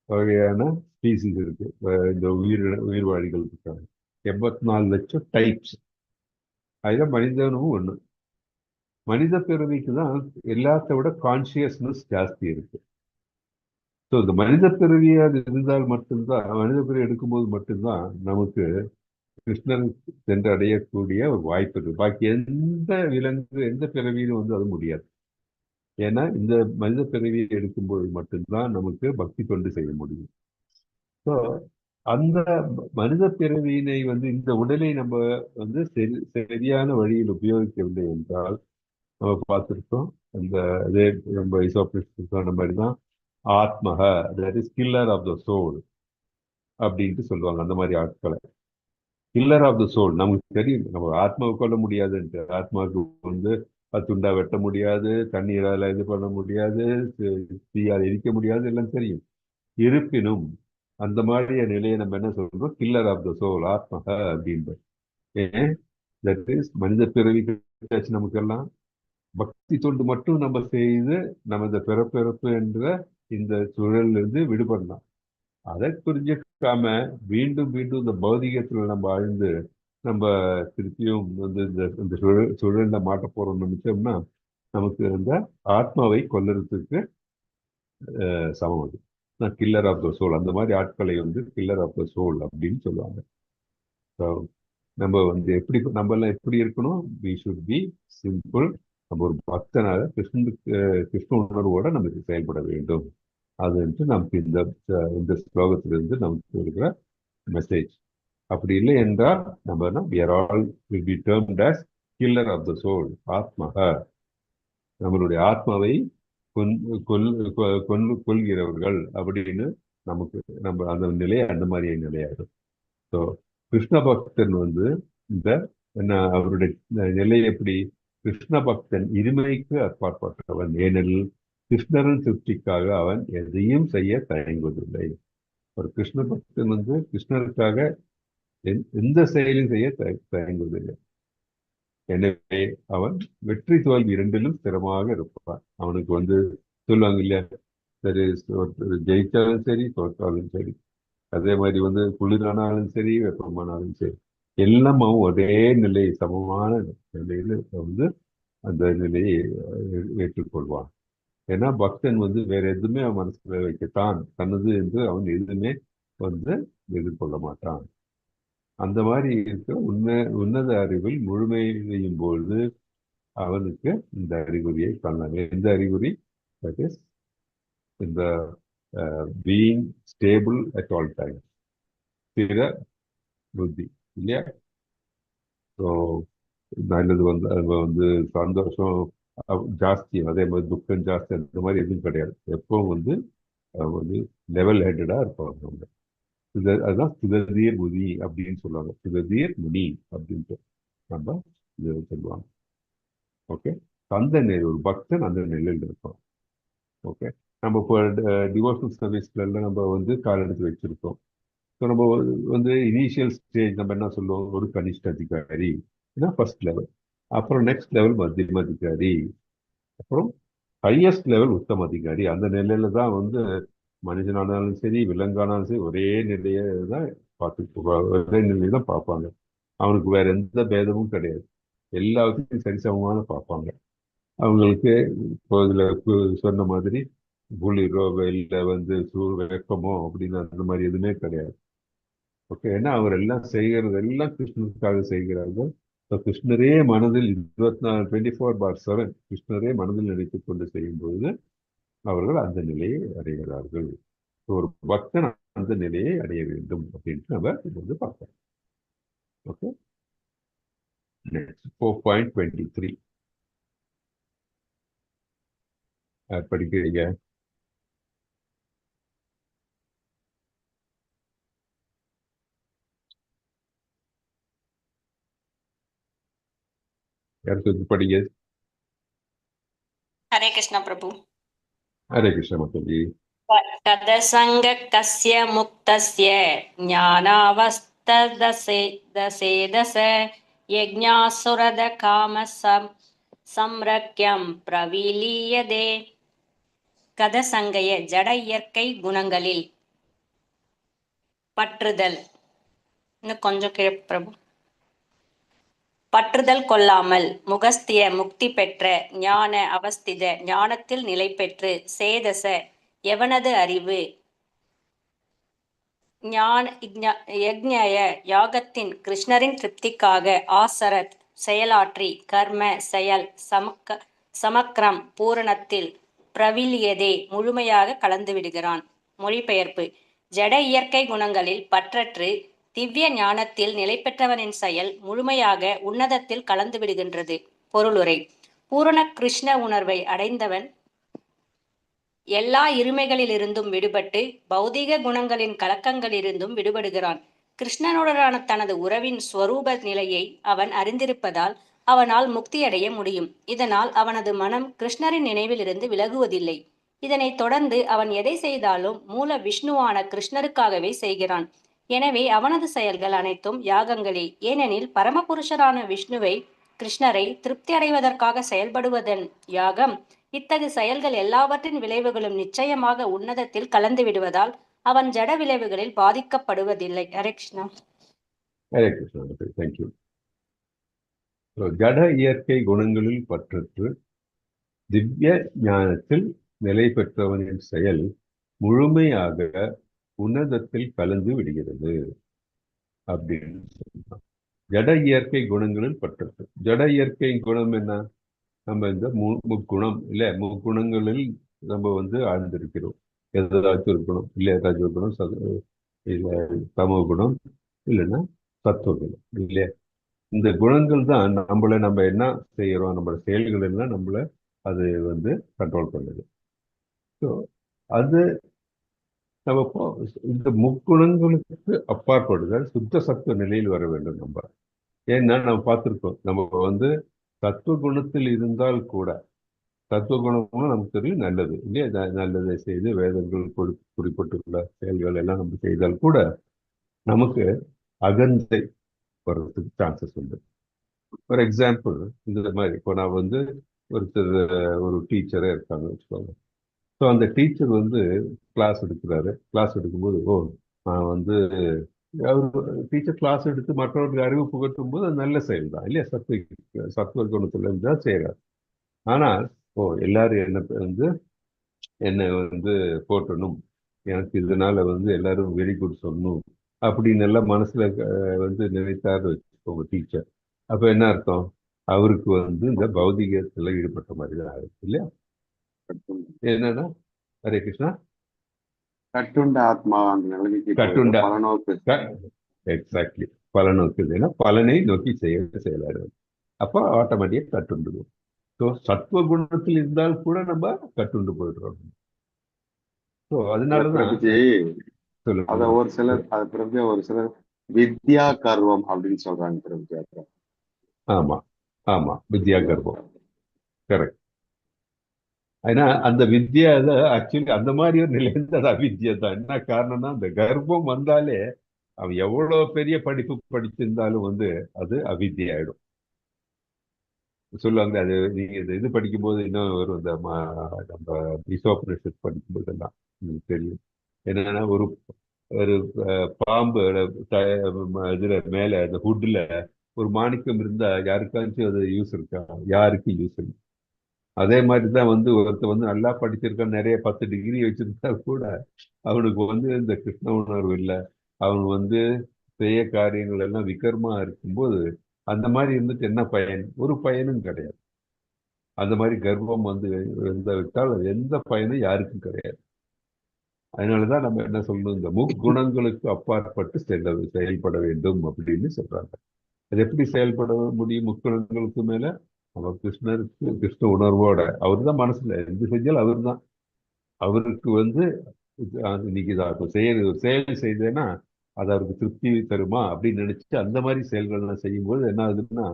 வகையான ஸ்பீசிஸ் இருக்கு, இந்த உயிர்வாழிகள் இருக்காங்க. 84 லட்சம் டைப்ஸ். அதுல மனிதனும் ஒண்ணு. மனித பிறவிக்கு தான் எல்லாத்த விட கான்சியஸ்னஸ் ஜாஸ்தி இருக்கு. ஸோ இந்த மனித பிறவியா இருந்தால் மட்டும்தான், மனித பிறவி எடுக்கும்போது மட்டும்தான் நமக்கு கிருஷ்ணன் சென்று அடையக்கூடிய ஒரு வாய்ப்பு இருக்கு. பாக்கி எந்த விலங்கு எந்த பிறவியும் வந்து அது முடியாது. ஏன்னா இந்த மனித பிறவியை எடுக்கும்போது மட்டும்தான் நமக்கு பக்தி தொண்டு செய்ய முடியும். ஸோ அந்த மனித பிறவியினை வந்து இந்த உடலை நம்ம வந்து சரியான வழியில் உபயோகிக்கவில்லை என்றால், நம்ம பார்த்துருக்கோம் அந்த அதே நம்ம சொன்ன மாதிரி தான் ஆத்மக, that is killer of the soul அப்படின்ட்டு சொல்லுவாங்க. அந்த மாதிரி ஆட்களை கில்லர் ஆஃப் த சோல். நமக்கு தெரியும் நம்ம ஆத்மாவை கொல்ல முடியாதுன்ட்டு. ஆத்மாவுக்கு வந்து துண்டா வெட்ட முடியாது, தண்ணீரால இது பண்ண முடியாது, தீயால் எரிக்க முடியாது, எல்லாம் தெரியும். இருப்பினும் அந்த மாதிரி நிலையை நம்ம என்ன சொல்றோம், கில்லர் ஆஃப் த சோல், ஆத்மக அப்படின்ற. ஏன், தட் இஸ் மனித பிறவி கிடைச்சாச்சு நமக்கெல்லாம். பக்தி தொண்டு மட்டும் நம்ம செய்து நம்ம இந்த பிறப்பிறப்பு என்ற இந்த சூழலிலிருந்து விடுபடலாம். அதை புரிஞ்சுக்காம மீண்டும் மீண்டும் இந்த பௌதிகத்துல நம்ம ஆழ்ந்து நம்ம திருப்பியும் வந்து இந்த சூழல்ல மாட்ட போறோம்னு நினைச்சோம்னா நமக்கு அந்த ஆத்மாவை கொல்லறதுக்கு சமம். அது கில்லர் ஆஃப் த சோல். அந்த மாதிரி ஆட்களை வந்து கில்லர் ஆஃப் த சோல் அப்படின்னு சொல்லுவாங்க. ஸோ நம்ம வந்து எப்படி நம்ம எல்லாம் எப்படி இருக்கணும், வி ஷுட் பி சிம்பிள். நம்ம ஒரு பக்தனாக கிருஷ்ண உணர்வோட நமக்கு செயல்பட வேண்டும். அது வந்து நமக்கு இந்த ஸ்லோகத்திலிருந்து நமக்கு இருக்கிற மெசேஜ். அப்படி இல்லை என்றால் நம்ம we are all will be termed as killer of the soul, ஆத்மக. நம்மளுடைய ஆத்மாவை கொல்கிறவர்கள் அப்படின்னு நமக்கு நம்ம அந்த நிலையை அந்த மாதிரியே நிலையாகும். ஸோ கிருஷ்ண பக்தன் வந்து இந்த என்ன அவருடைய நிலை எப்படி, கிருஷ்ண பக்தன் இருமைக்கு அப்பாற்பட்டவன். ஏனெனில் கிருஷ்ணரின் திருப்திக்காக அவன் எதையும் செய்ய தயங்குவதில்லை. ஒரு கிருஷ்ண பக்தன் வந்து கிருஷ்ணருக்காக எந்த செயலும் செய்ய தயங்குவதில்லை. எனவே அவன் வெற்றி தோல்வி இரண்டிலும் ஸ்திரமாக இருப்பான். அவனுக்கு வந்து சொல்லுவாங்க இல்லையா, சரி ஜெயிச்சாலும் சரி தோற்றாலும் சரி, அதே மாதிரி வந்து குளிரானாலும் சரி வெப்பமானாலும் சரி, எல்லாம் அவன் ஒரே நிலை சமமான நிலையில வந்து அந்த நிலையை ஏற்றுக்கொள்வான். ஏன்னா பக்தன் வந்து வேற எதுவுமே அவன் மனசுல வைக்கத்தான் தனது என்று அவன் எதுவுமே வந்து எதிர்கொள்ள மாட்டான். அந்த மாதிரி இருக்கிற உன்னத அறிவில் முழுமை செய்யும் பொழுது அவனுக்கு இந்த அறிகுறியை காணலாம். எந்த அறிகுறி, தட் இஸ் இந்த being stable at all time, ஸ்திர புத்தி இல்லையா. ஸோ நல்லது வந்து அவங்க வந்து சந்தோஷம் ஜாஸ்தி, அதே மாதிரி துக்கம் ஜாஸ்தி, அந்த மாதிரி எதுவும் கிடையாது. எப்பவும் வந்து அவங்க வந்து லெவல் ஹெட்டடா இருப்பாங்க அவங்க. அதுதான் சுததீர் முனி அப்படின்னு சொல்லுவாங்க. சுததீர் முனி அப்படின்ட்டு நம்ம இது சொல்லுவாங்க. ஓகே, அந்த நிலை ஒரு பக்தன் அந்த நிலையில் இருப்பான். ஓகே, நம்ம இப்போ டிவோஷனல் சர்வீஸ்ல எல்லாம் நம்ம வந்து கால் எடுத்து வச்சிருக்கோம். ஸோ நம்ம வந்து இனிஷியல் ஸ்டேஜ் நம்ம என்ன சொல்லுவோம், ஒரு கனிஷ்ட அதிகாரி, ஃபர்ஸ்ட் லெவல். அப்புறம் நெக்ஸ்ட் லெவல் மத்தியம அதிகாரி, அப்புறம் ஹையஸ்ட் லெவல் உத்தம அதிகாரி. அந்த நிலையில தான் வந்து மனிதனானாலும் சரி விலங்கானாலும் சரி ஒரே நிலையை தான் ஒரே நிலையை தான் பார்ப்பாங்க. அவனுக்கு வேற எந்த பேதமும் கிடையாது. எல்லாத்தையும் சரிசமமான பார்ப்பாங்க. அவங்களுக்கு இப்போ இதுல சொன்ன மாதிரி குளிரோ இல்லை வந்து வெப்பமோ அப்படின்னு அந்த மாதிரி எதுவுமே கிடையாது. ஓகே, ஏன்னா அவர் எல்லாம் செய்கிறது எல்லாம் கிருஷ்ணனுக்காக செய்கிறார்கள். கிருஷ்ணரே மனதில் 24/7 கிருஷ்ணரே மனதில் நினைத்துக் கொண்டு செய்யும் பொழுது அவர்கள் அந்த நிலையை அடைகிறார்கள். ஒரு பக்தன் அந்த நிலையை அடைய வேண்டும் அப்படின்ட்டு நம்ம வந்து பார்க்கலாம். ஓகே, நெக்ஸ்ட் 4.23 படிக்கிறீங்க. யாருக்கு படிங்க? हरे कृष्णा प्रभु। हरे कृष्ण माताजी। तदसंग कस्य मुक्तस्य ज्ञानावस्थदसेदस यज्ञासुरद काम சம்ரக்யம் பிரவிலியதே. கதசங்கைய ஜட இயற்கை குணங்களில் பற்றுதல். இன்னும் கொஞ்சம் பிரபு. பற்றுதல் கொள்ளாமல் முகஸ்திய முக்தி பெற்ற ஞான அவஸ்தித ஞானத்தில் நிலை பெற்று சேதச எவனது அறிவு யக்ஞய யாகத்தின் கிருஷ்ணரின் திருப்திக்காக ஆசரத் செயலாற்றி கர்ம செயல் சமக்ரம் பூரணத்தில் பிரவிலியதே முழுமையாக கலந்து விடுகிறான். மொழிபெயர்ப்பு: ஜட இயற்கை குணங்களில் பற்றற்று திவ்ய ஞானத்தில் நிலை பெற்றவனின் செயல் முழுமையாக உன்னதத்தில் கலந்து விடுகின்றது. பொருளுரை: பூரண கிருஷ்ண உணர்வை அடைந்தவன் எல்லா இருமைகளிலிருந்தும் விடுபட்டு பௌதிக குணங்களின் கலக்கங்களிலிருந்தும் விடுபடுகிறான். கிருஷ்ணனுடனான தனது உறவின் ஸ்வரூப நிலையை அவன் அறிந்திருப்பதால் அவனால் முக்தியடைய முடியும். இதனால் அவனது மனம் கிருஷ்ணரின் நினைவிலிருந்து விலகுவதில்லை. இதனைத் தொடர்ந்து அவன் எதை செய்தாலும் மூல விஷ்ணுவான கிருஷ்ணருக்காகவே செய்கிறான். எனவே அவனது செயல்கள் அனைத்தும் யாகங்களே. ஏனெனில் பரமபுருஷரான விஷ்ணுவை கிருஷ்ணரை திருப்தி அடைவதற்காக செயல்படுவதன் யாகம். இத்தகு செயல்கள் எல்லாவற்றின் விளைவுகளும் நிச்சயமாக உன்னதத்தில் கலந்து விடுவதால் அவன் ஜட விளைவுகளில் பாதிக்கப்படுவதில்லை. ஹரே கிருஷ்ணா. ஹரே கிருஷ்ணா. தேங்க்யூ. ஜட இயற்கை குணங்களில் பற்றற்று திவ்ய ஞானத்தில் நிலை பெற்றவனின் செயல் முழுமையாக உன்னதத்தில் கலந்து விடுகிறது அப்படின்னு சொல்றான். ஜட இயற்கை குணங்களில் பற்றற்று. ஜட இயற்கை குணம் என்ன? நம்ம இந்த முக்குணம் இல்ல, முக்குணங்களில் நம்ம வந்து ஆழ்ந்திருக்கிறோம். ஏதாச்சும் ஒரு குணம் இல்லை, ஏதாச்சும் ஒரு குணம் இல்லை, சம குணம் இல்லைன்னா சத்துவ குணம் இல்லையா? இந்த குணங்கள் தான் நம்மளை நம்ம என்ன செய்யறோம், நம்மளோட செயல்கள் எல்லாம் நம்மளை அது வந்து கண்ட்ரோல் பண்ணுது. ஸோ அது நம்ம இந்த முக்குணங்களுக்கு அப்பாற்படுதல் சுத்த சத்துவ நிலையில் வர வேண்டும் நம்ம. ஏன்னா நம்ம பார்த்துருக்கோம், நம்ம வந்து சத்துவ குணத்தில் இருந்தால் கூட, சத்துவ குணமும் நமக்கு தெரியும் நல்லது இல்லையா, நல்லதை செய்து வேதங்கள் குறிப்பிட்டுள்ள செயல்கள் எல்லாம் நம்ம செய்தால் கூட நமக்கு அகந்தை வர்றதுக்கு சான்சஸ் உண்டு. ஃபார் எக்ஸாம்பிள், இந்த மாதிரி இப்போ நான் வந்து ஒரு டீச்சரே இருக்காங்க வச்சுக்கோங்க. ஸோ அந்த டீச்சர் வந்து கிளாஸ் எடுக்கிறாரு. கிளாஸ் எடுக்கும்போது நான் வந்து டீச்சர் கிளாஸ் எடுத்து மற்றவர்களுக்கு அறிவு புகட்டும் போது அது நல்ல செயல் தான் இல்லையா, சத்துவ குணத்துல இருந்து தான் செய்யறாரு. ஆனால் எல்லாரும் என்னை வந்து போற்றணும், எனக்கு இதனால வந்து எல்லாரும் வெரி குட் சொல்லணும் அப்படின்னு எல்லாம் மனசுல வந்து நினைத்தாரு வச்சுக்கோங்க டீச்சர். அப்ப என்ன அர்த்தம்? அவருக்கு வந்து இந்த பௌதிகத்துல ஈடுபட்ட மாதிரி தான் ஆயிருக்கு இல்லையா? என்னன்னா, ஹரே கிருஷ்ணா, கட்டுண்ட ஆத்மா அந்த நிலைமைக்கு கட்டுண்ட பலநோக்கு. எக்ஸாக்ட்லி, பலநோக்கு. ஏன்னா பலனை நோக்கி செயலாடுவது. அப்போ ஆட்டோமேட்டிக்காக கட்டுண்டுடும். ஸோ சத்துவ குணத்தில் இருந்தால் கூட நம்ம கட்டுண்டு போயிடுறோம். ஸோ அதனாலதான் பிரபுஜி அத ஒரு சிலர் அது பிரபுஜி ஒரு சிலர் வித்யா கர்வம் அப்படின்னு சொல்றாங்க பிரபுஜி. அப்புறம் ஆமா ஆமா, வித்யா கர்வம் கரெக்ட். ஏன்னா அந்த வித்யா ஆக்சுவலி அந்த மாதிரி ஒரு நிலை இருந்தது அவித்யா தான். என்ன காரணம்னா அந்த கர்ப்பம் வந்தாலே அவன் எவ்வளவு பெரிய படிப்பு படிச்சிருந்தாலும் அது அவித்யா ஆயிடும். சொல்லுவாங்க அது நீங்க இது படிக்கும்போது இன்னும் ஒரு நம்ம ஈசோபனிஷத் படிக்கும்போது எல்லாம் உங்களுக்கு தெரியும். என்னன்னா ஒரு ஒரு பாம்பு இதுல மேல அந்த ஹுட்ல ஒரு மாணிக்கம் இருந்தா யாருக்காச்சும் அது யூஸ் இருக்கா? யாருக்கும் யூஸ் இல்லை. அதே மாதிரிதான் ஒருத்தர் நல்லா படிச்சிருக்கான், நிறைய 10 டிகிரி வச்சிருந்தா கூட அவனுக்கு இந்த கிருஷ்ண உணர்வு இல்லை. அவன் செய்ய காரியங்கள் எல்லாம் விகர்மா இருக்கும்போது அந்த மாதிரி இருந்துட்டு என்ன பயன்? ஒரு பயனும் கிடையாது. அந்த மாதிரி கர்வம் விட்டால் எந்த பயனும் யாருக்கும் கிடையாது. அதனாலதான் நம்ம என்ன சொல்லணும், இந்த முக்குணங்களுக்கு அப்பாற்பட்டு செயல்பட வேண்டும் அப்படின்னு சொல்றாங்க. அது எப்படி செயல்பட முடியும் முக்குணங்களுக்கு மேல? நம்ம கிருஷ்ண உணர்வோட அவர் தான் மனசுல எந்த செஞ்சாலும் அவர் தான். அவருக்கு இன்னைக்கு ஒரு செயல் செய்தேன்னா அது அவருக்கு திருப்தி தருமா அப்படின்னு நினைச்சு அந்த மாதிரி செயல்கள்லாம் செய்யும்போது என்ன ஆகுதுன்னா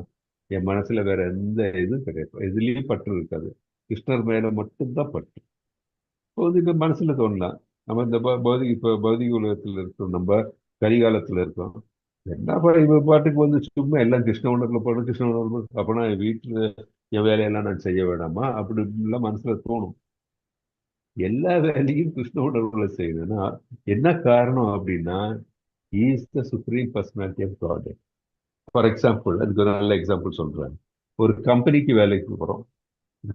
என் மனசுல வேற எந்த இதுவும் கிடையாது, எதுலயும் பற்று இருக்காது, கிருஷ்ணர் மேல மட்டும்தான் பற்று. இந்த மனசுல தோணலாம் நம்ம இந்த பௌதிக உலகத்துல இருக்கோம், நம்ம கரிகாலத்துல இருக்கோம். என்னப்பா இவ பாட்டுக்கு சும்மா எல்லாம் கிருஷ்ண உணர்வுல போடணும், கிருஷ்ண உணர்வு அப்பனா வீட்டுல என் வேலையெல்லாம் நான் செய்ய வேண்டாமா அப்படின்லாம் மனசுல தோணும். எல்லா வேலையும் கிருஷ்ண உணர்வுல செய்யணும்னா என்ன காரணம் அப்படின்னா is the supreme personality of God. For example, அதுக்கு ஒரு நல்ல எக்ஸாம்பிள் சொல்றேன். ஒரு கம்பெனிக்கு வேலைக்கு போறோம்.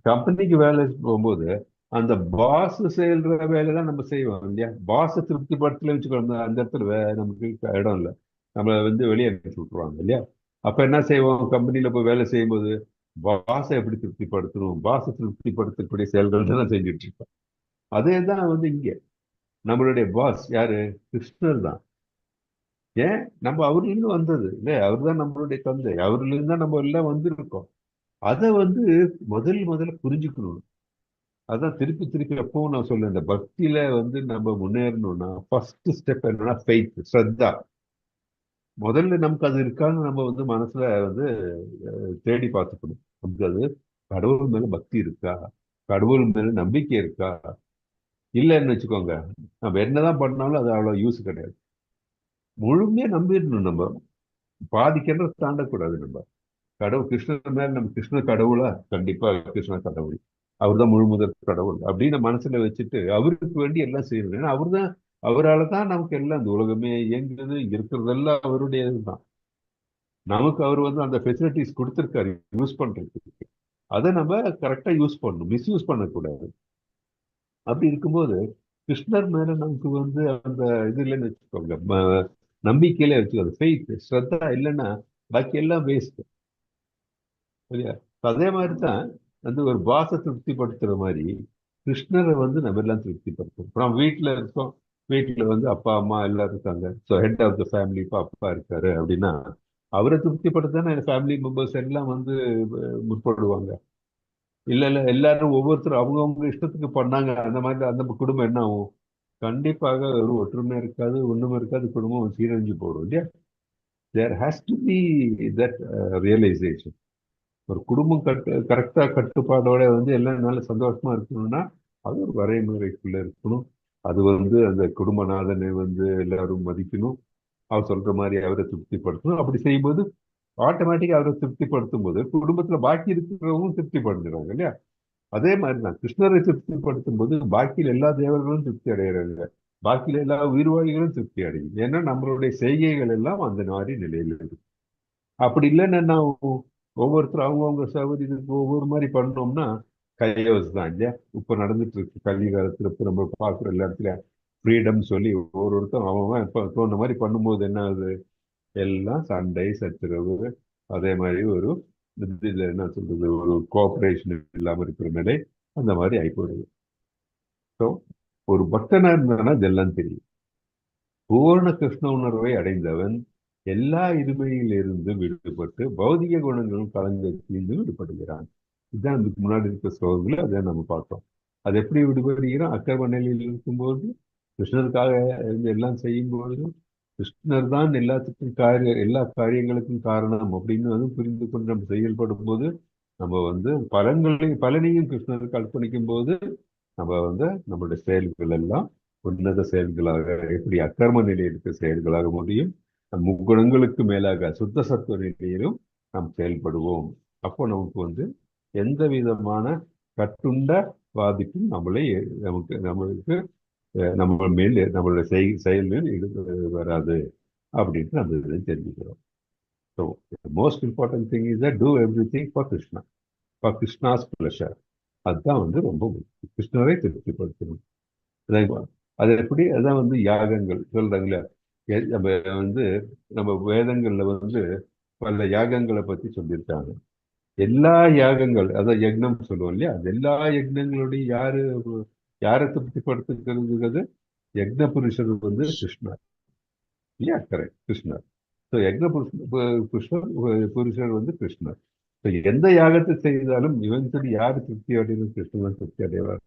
கம்பெனிக்கு வேலைக்கு போகும்போது அந்த பாஸ் செய்யற வேலை தான் நம்ம செய்வோம் இல்லையா? பாஸை திருப்திப்படுத்தல வச்சுக்கணும், அந்த இடத்துல நமக்கு இடம் இல்லை, நம்மளை வெளியே அனுப்பிச்சு விட்டுருவாங்க இல்லையா? அப்ப என்ன செய்வோம்? கம்பெனியில போய் வேலை செய்யும்போது பாஸை எப்படி திருப்திப்படுத்தணும், பாஸை திருப்திப்படுத்தக்கூடிய செயல்கள் தான் செஞ்சுட்டு இருக்கோம். அதே தான் இங்க நம்மளுடைய பாஸ் யாரு? கிருஷ்ணர் தான். ஏன்? நம்ம அவர்லேருந்து வந்தது இல்லையா? அவர் தான் நம்மளுடைய தந்தை, அவர்லேருந்து தான் நம்ம எல்லாம் வந்திருக்கோம். அதை முதல்ல புரிஞ்சுக்கணும். அதான் திருப்பி திருப்பி எப்பவும் நான் சொல்லுவேன், இந்த பக்தியில நம்ம முன்னேறணும்னா ஃபர்ஸ்ட் ஸ்டெப் என்னன்னா ஃபெய்த், ஸ்ரத்தா. முதல்ல நமக்கு அது இருக்கான்னு நம்ம மனசுல தேடி பார்த்துக்கணும். நமக்கு அது கடவுள் மேல பக்தி இருக்கா, கடவுள் மேல நம்பிக்கை இருக்கா? இல்லைன்னு வச்சுக்கோங்க, நம்ம என்னதான் பண்ணாலும் அது அவ்வளவு யூஸ் கிடையாது. முழுமையா நம்பிடணும். நம்ம பாதிக்கிறத தாண்டக்கூடாது. நம்ம கடவுள் கிருஷ்ணர் மேல நம்ம கிருஷ்ண கடவுளா? கண்டிப்பா கிருஷ்ண கடவுள், அவர் தான் முழு முதற் கடவுள் அப்படின்னு மனசுல வச்சுட்டு அவருக்கு வேண்டி எல்லாம் செய்யணும். ஏன்னா அவரால் தான் நமக்கு எல்லாம் இந்த உலகமே இயங்குறது, இருக்கிறதெல்லாம் அவருடையதுதான். நமக்கு அவர் அந்த ஃபெசிலிட்டிஸ் கொடுத்துருக்காரு யூஸ் பண்றதுக்கு. அதை நம்ம கரெக்டா யூஸ் பண்ணணும், மிஸ்யூஸ் பண்ணக்கூடாது. அப்படி இருக்கும்போது கிருஷ்ணர் மேல நமக்கு அந்த இது இல்லைன்னு வச்சுக்கோங்க, நம்பிக்கையில வச்சுக்கோங்க, ஃபெய்த் ஸ்ரத்தா இல்லைன்னா பாக்கி எல்லாம் வேஸ்ட் இல்லையா? அதே மாதிரி தான் ஒரு பாசை திருப்திப்படுத்துற மாதிரி கிருஷ்ணரை நம்ம எல்லாம் திருப்திப்படுத்தும். அப்புறம் வீட்டுல இருக்கோம், வீட்டுல அப்பா அம்மா எல்லாம் இருக்காங்க, so head of the family இப்போ அப்பா இருக்காரு அப்படின்னா அவரை திருப்திப்படுத்தானே ஃபேமிலி மெம்பர்ஸ் எல்லாம் முற்படுவாங்க. இல்ல எல்லாரும் ஒவ்வொருத்தரும் அவங்கவுங்க இஷ்டத்துக்கு பண்ணாங்க அந்த மாதிரி அந்த குடும்பம் என்ன ஆகும்? கண்டிப்பாக ஒரு ஒற்றுமை இருக்காது, ஒண்ணுமே இருக்காது, குடும்பம் சீரழிஞ்சு போடும் இல்லையா? There has to be that realisation. ஒரு குடும்பம் கரெக்டா கட்டுப்பாடோட எல்லாம் நல்ல சந்தோஷமா இருக்கணும்னா அது ஒரு வரைமுறைக்குள்ள இருக்கணும். அது அந்த குடும்பநாதனை எல்லாரும் மதிக்கணும், அவர் சொல்ற மாதிரி அவரை திருப்திப்படுத்தணும். அப்படி செய்யும்போது ஆட்டோமேட்டிக்கா அவரை திருப்திப்படுத்தும் போது குடும்பத்துல பாக்கி இருக்கிறவங்க திருப்திப்படுத்துறாங்க இல்லையா? அதே மாதிரிதான் கிருஷ்ணரை திருப்திப்படுத்தும் போது பாக்கியில் எல்லா தேவர்களும் திருப்தி அடைகிறாங்க, பாக்கியில எல்லா உயிர்வாழிகளும் திருப்தி அடையும். ஏன்னா நம்மளுடைய செய்கைகள் எல்லாம் அந்த மாதிரி நிலையில இருக்கு. அப்படி இல்லைன்னா நான் ஒவ்வொருத்தரும் அவங்கவுங்க சௌகரியத்துக்கு ஒவ்வொரு மாதிரி பண்ணோம்னா கையோஸ் தான் இல்லையா? இப்ப நடந்துட்டு இருக்கு கல்வி காலத்துல. இப்ப நம்ம பார்க்குற எல்லா இடத்துலயும் ஃப்ரீடம் சொல்லி ஒவ்வொருத்தரும் அவன் இப்ப தோன்ற மாதிரி பண்ணும்போது என்ன ஆகுது? எல்லாம் சண்டை சச்சரவு, அதே மாதிரி ஒரு இதுல என்ன சொல்றது, ஒரு கோஆபரேஷன் இல்லாம இருக்கிற நிலை அந்த மாதிரி ஆயிப்போடுது. ஸோ ஒரு பக்தனா இருந்தானா இதெல்லாம் தெரியும். பூர்ண கிருஷ்ண உணர்வை அடைந்தவன் எல்லா இருமையிலிருந்து விடுபட்டு பௌதிக குணங்களும் களங்கத்திலிருந்து விடுபடுகிறான். இதுதான் இதுக்கு முன்னாடி இருக்க ஸ்லோகங்கள், அதை நம்ம பார்த்தோம். அது எப்படி விடுபடுகிறோம்? அக்கர்ம நிலையில் இருக்கும்போது கிருஷ்ணருக்காக எல்லாம் செய்யும்போது கிருஷ்ணர் தான் எல்லாத்துக்கும் எல்லா காரியங்களுக்கும் காரணம் அப்படின்னு புரிந்து கொண்டு நம்ம செயல்படும் போது நம்ம பலனையும் கிருஷ்ணருக்கு அர்ப்பணிக்கும் போது நம்ம நம்மளுடைய செயல்கள் எல்லாம் உன்னத செயல்களாக, எப்படி அக்கர்ம நிலையில் இருக்க செயல்களாக முடியும். முக்குணங்களுக்கு மேலாக சுத்த சத்துவ நிலையிலும் நாம் செயல்படுவோம். அப்போ நமக்கு எந்த விதமான கட்டுண்ட பாதிப்பும் நம்மளுக்கு நம்ம மேல் நம்மளுடைய செயலில் வராது அப்படின்ட்டு நம்ம இதை தெரிஞ்சுக்கிறோம். So most important thing is do everything for Krishna, for Krishna's pleasure. அதுதான் ரொம்ப முக்கியம். கிருஷ்ணரை திருப்திப்படுத்தணும். அது எப்படி? அதான் யாகங்கள் சொல்றாங்களே. நம்ம நம்ம வேதங்கள்ல பல யாகங்களை பத்தி சொல்லியிருக்காங்க. எல்லா யாகங்கள், அதான் யக்னம் சொல்லுவோம் இல்லையா, அது எல்லா யக்னங்களுடைய யாரை திருப்திப்படுத்துகிறது? யக்ன புருஷர் கிருஷ்ணர் இல்லையா? கரெக்ட், கிருஷ்ணர். ஸோ யக்ன புருஷர் கிருஷ்ணர். ஸோ எந்த யாகத்தை செய்தாலும் இவன் யாரு திருப்தி அடையணும்? கிருஷ்ணன் திருப்தி அடைவார்.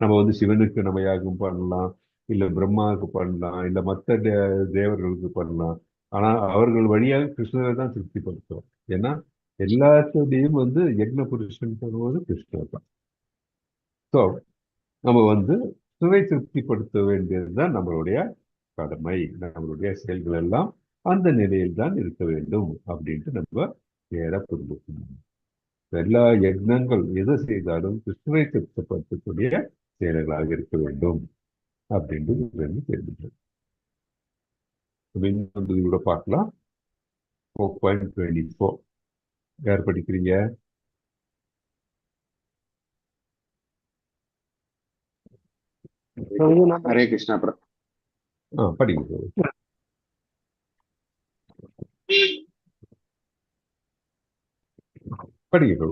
நம்ம சிவனுக்கு நம்ம யாகம் பண்ணலாம், இல்ல பிரம்மாவுக்கு பண்ணலாம், இல்ல மற்ற தேவர்களுக்கு பண்ணலாம். ஆனா அவர்கள் வழியாக கிருஷ்ணரை தான் திருப்திப்படுத்துவோம். ஏன்னா எல்லாத்தையும் யக்ன புருஷன் பண்ணுவது கிருஷ்ணர் தான். ஸோ நம்ம சுவை திருப்திப்படுத்த வேண்டியதுதான் நம்மளுடைய கடமை. நம்மளுடைய செயல்கள் எல்லாம் அந்த நிலையில் தான் இருக்க வேண்டும் அப்படின்ட்டு நம்ம நேர புரிஞ்சுக்கணும். எல்லா யக்னங்கள் எதை செய்தாலும் கிருஷ்ணரை திருப்திப்படுத்தக்கூடிய செயல்களாக இருக்க வேண்டும் அப்படின்ட்டு தெரிஞ்சுக்கிறோம். இதோட பார்க்கலாம். 4.24 யார் படிக்கிறீங்க? ஹரே கிருஷ்ணா. படிங்க. படிங்க.